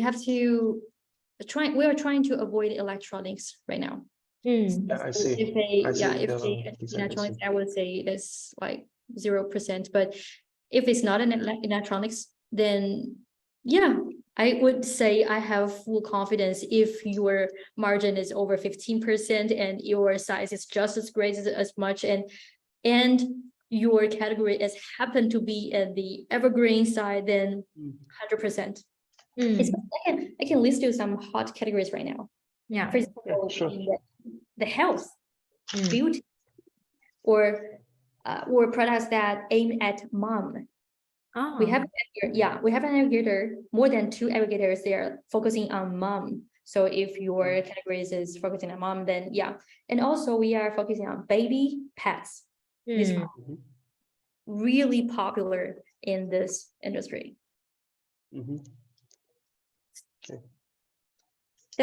are trying to avoid electronics right now. Yeah, I see. If they, I see yeah, if the they design. electronics, I would say that's like 0%. But if it's not an electronics, then yeah, I would say I have full confidence if your margin is over 15% and your size is just as great as much, and your category is happen to be at the evergreen side, then 100%. I can list you some hot categories right now. Yeah. For example, sure. the health, beauty, or products that aim at mom. We have an aggregator, more than 2 aggregators. They are focusing on mom. So if your categories is focusing on mom, then yeah. And also we are focusing on baby pets. It's really popular in this industry.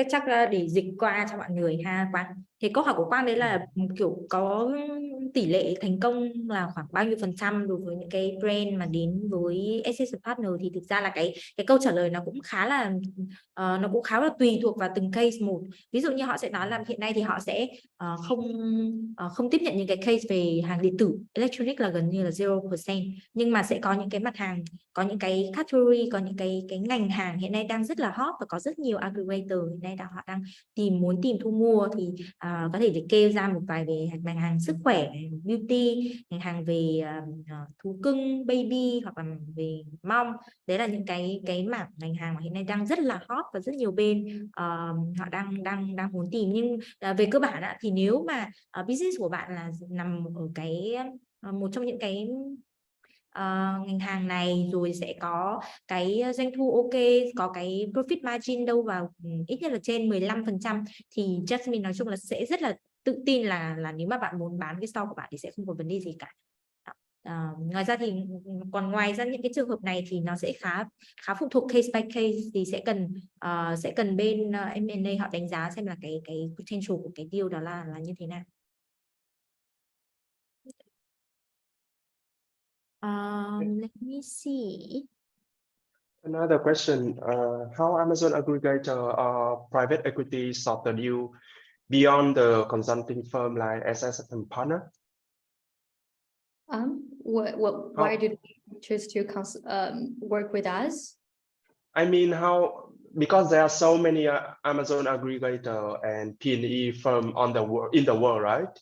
Chắc để dịch qua cho mọi người ha Quang. Thì câu hỏi của Quang đấy là kiểu có tỷ lệ thành công là khoảng bao nhiêu % đối với những cái brand mà đến với SS Partner, thì thực ra là cái câu trả lời nó cũng khá là tùy thuộc vào từng case một. Ví dụ như họ sẽ nói là hiện nay thì họ sẽ không tiếp nhận những cái case về hàng điện tử, electronic là gần như là 0%, nhưng mà sẽ có những cái mặt hàng, có những cái category, có những cái ngành hàng hiện nay đang rất là hot và có rất nhiều aggregator hiện nay họ đang muốn tìm thu mua, thì có thể để kêu ra một vài về ngành hàng sức khỏe, beauty, ngành hàng về thú cưng, baby, hoặc là về mom. Đấy là những cái mảng ngành hàng mà hiện nay đang rất là hot và rất nhiều bên họ đang muốn tìm. Nhưng về cơ bản thì nếu mà business của bạn là nằm ở một trong những cái ngành hàng này, rồi sẽ có cái doanh thu ok, có cái profit margin đâu vào ít nhất là trên 15%, thì Jasmine nói chung là sẽ rất là tự tin là nếu mà bạn muốn bán cái store của bạn thì sẽ không có vấn đề gì cả. Ngoài ra thì ngoài ra những cái trường hợp này thì nó sẽ khá phụ thuộc case by case, thì sẽ cần bên M&A họ đánh giá xem là cái potential của cái deal đó là như thế nào. Let me see. Another question, how Amazon aggregator or private equity sought the deal beyond the consulting firm like SS and Partner? Why did you choose to work with us? I mean, because there are so many Amazon aggregator and P&E firm in the world, right?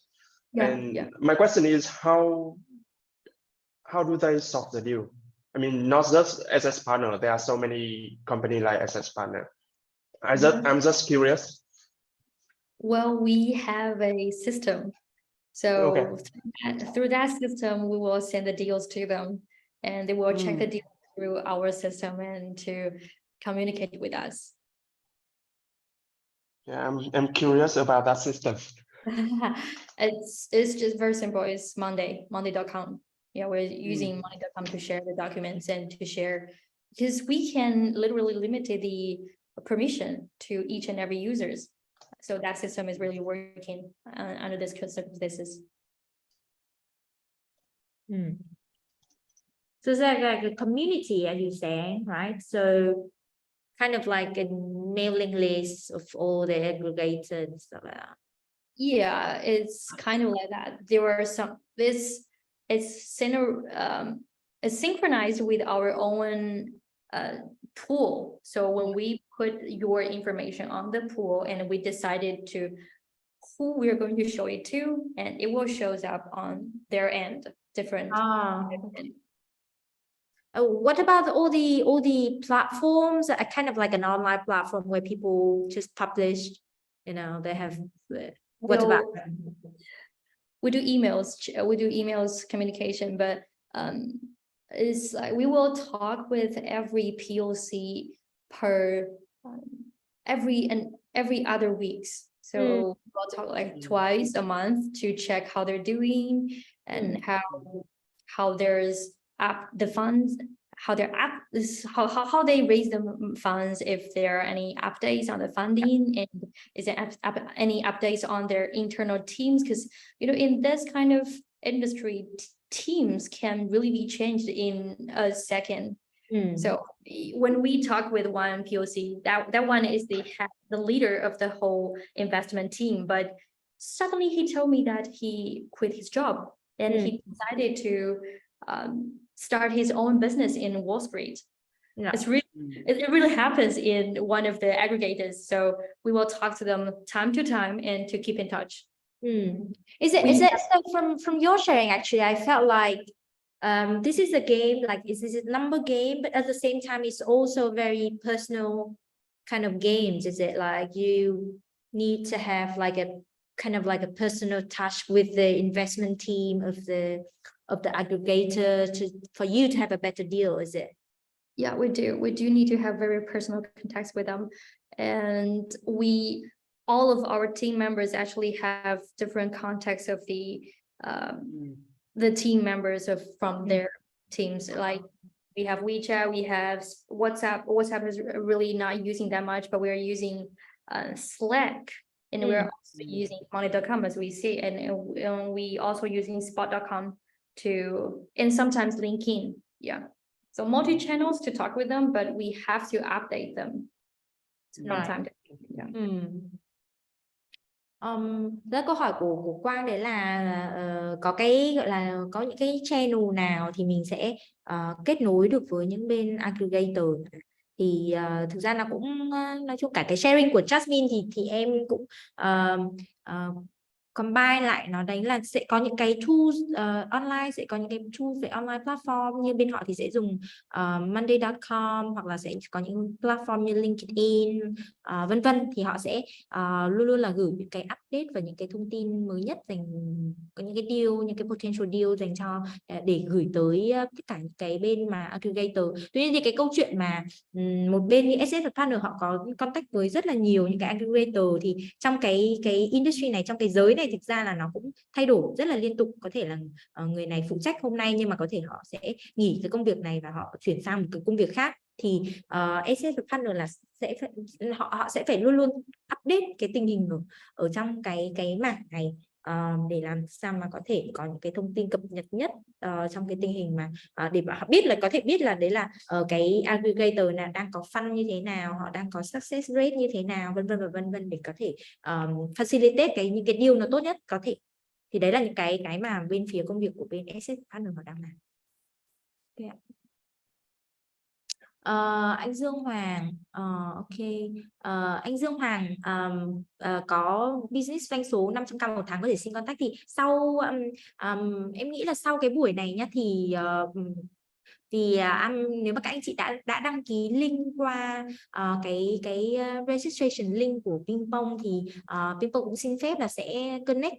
Yeah. My question is how do they solve the deal? I mean, not just SS Partner. There are so many companies like SS Partner. I'm just curious. Well, we have a system. So through that system, we will send the deals to them, and they will check the deal through our system and to communicate with us. Yeah, I'm curious about that system. It's just very simple. It's monday.com. Yeah, we're using monday.com to share the documents and to share, because we can literally limit the permission to each and every users. So that system is really working under this circumstances. So it's like a community, as you say, right? So kind of like a mailing list of all the aggregators and stuff like that. Yeah, it's kind of like that. There are some, it's synchronized with our own pool. So when we put your information on the pool and we decided to who we're going to show it to, and it will shows up on their end, different. What about all the platforms? Kind of like an online platform where people just publish, you know, they have. What about? We do emails communication, but it's like we will talk with every POC per every other weeks. So we'll talk like twice a month to check how they're doing and how there's the funds, how their app is, how they raise the funds, if there are any updates on the funding, and is there any updates on their internal teams, because you know in this kind of industry teams can really be changed in a second. So when we talk with one POC, that one is the leader of the whole investment team, but suddenly he told me that he quit his job and he decided to start his own business in Wall Street. Yeah. It really happens in one of the aggregators. So we will talk to them time to time and to keep in touch. Is it so from your sharing, actually, I felt like this is a game, like this is a number game, but at the same time it's also very personal kind of games. Is it like you need to have like a kind of like a personal touch with the investment team of the aggregator for you to have a better deal, is it? Yeah, we do need to have very personal contacts with them, and all of our team members actually have different contacts of the team members from their teams. Like we have WeChat, we have WhatsApp. WhatsApp is really not using that much, but we're using Slack, and we're also using money.com as we see, and we also using spot.com and sometimes LinkedIn. Yeah, so multi-channels to talk with them, but we have to update them from time to time. Đó, câu hỏi của Quang đấy là có cái gọi là có những cái channel nào thì mình sẽ kết nối được với những bên aggregator. Thì thực ra là cũng nói chung cả cái sharing của Jasmine thì em cũng combine lại nó, đấy là sẽ có những cái tools online, sẽ có những cái tools về online platform, như bên họ thì sẽ dùng monday.com, hoặc là sẽ có những platform như LinkedIn, vân vân, thì họ sẽ luôn luôn là gửi những cái update và những cái thông tin mới nhất, có những cái deal, những cái potential deal dành cho để gửi tới tất cả những cái bên mà aggregator. Tuy nhiên thì cái câu chuyện mà một bên như SS Partner họ có contact với rất là nhiều những cái aggregator, thì trong cái industry này, trong cái giới này, thực ra là nó cũng thay đổi rất là liên tục. Có thể là người này phụ trách hôm nay nhưng mà có thể họ sẽ nghỉ cái công việc này và họ chuyển sang một cái công việc khác, thì SS Partner là họ sẽ phải luôn luôn update cái tình hình ở trong cái mảng này, để làm sao mà có thể có những cái thông tin cập nhật nhất trong cái tình hình mà để họ biết, là có thể biết là đấy là cái aggregator nào đang có fund như thế nào, họ đang có success rate như thế nào, vân vân, để có thể facilitate những cái deal nó tốt nhất có thể. Thì đấy là những cái mà bên phía công việc của bên SS Partner họ đang làm. Okay. Anh Dương Hoàng, anh Dương Hoàng có business doanh số 500k một tháng, có thể xin contact. Thì sau em nghĩ là sau cái buổi này nhá, thì nếu mà các anh chị đã đăng ký link qua cái registration link của Pingpong, thì Pingpong cũng xin phép là sẽ connect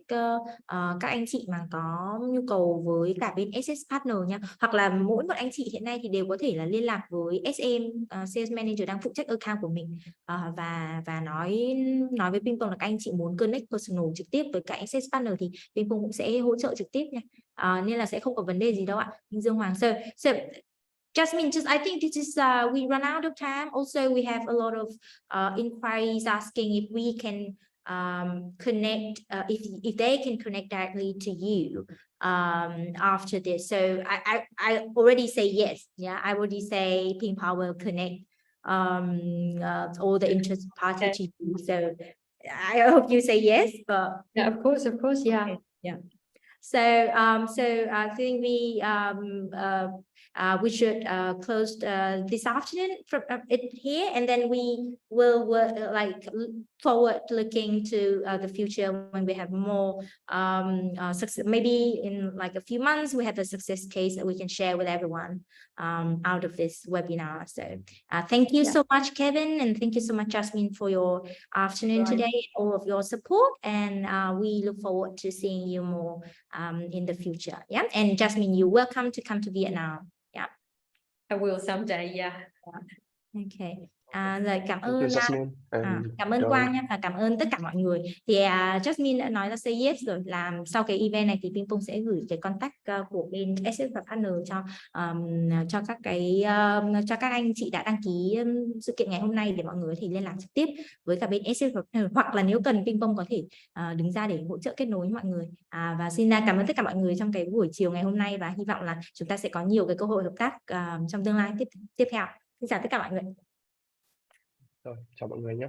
các anh chị mà có nhu cầu với cả bên SS Partner nha, hoặc là mỗi một anh chị hiện nay thì đều có thể là liên lạc với SM Sales Manager đang phụ trách account của mình, và nói với Pingpong là các anh chị muốn connect personal trực tiếp với cả SS Partner, thì Pingpong cũng sẽ hỗ trợ trực tiếp nha. Nên là sẽ không có vấn đề gì đâu ạ. Dương Hoàng, so Jasmine, I think this is we run out of time. Also, we have a lot of inquiries asking if we can connect, if they can connect directly to you after this. So I already say yes. Yeah, I already say Ping Power will connect all the interested parties to you. So I hope you say yes, but Yeah, of course, yeah. yeah. So I think we should close this afternoon from it here, and then we will forward looking to the future when we have more success. Maybe in like a few months we have a success case that we can share with everyone out of this webinar. So thank you so much, Kevin, and thank you so much, Jasmine, for your afternoon today, all of your support, and we look forward to seeing you more in the future. Yeah, and Jasmine, you're welcome to come to Vietnam. Yeah, I will someday. Yeah. Okay. Lời cảm Thank you, ơn Jasmine. cảm ơn Quang nha, và cảm ơn tất cả mọi người. Thì Jasmine đã nói là say yes rồi, làm sau cái event này thì Pingpong sẽ gửi cái contact của bên SS và partner cho các anh chị đã đăng ký sự kiện ngày hôm nay, để mọi người thì liên lạc trực tiếp với cả bên SS và partner, hoặc là nếu cần Pingpong có thể đứng ra để hỗ trợ kết nối mọi người. Và xin cảm ơn tất cả mọi người trong cái buổi chiều ngày hôm nay, và hy vọng là chúng ta sẽ có nhiều cái cơ hội hợp tác trong tương lai tiếp theo. Xin chào tất cả mọi người. Rồi, chào mọi người nhé.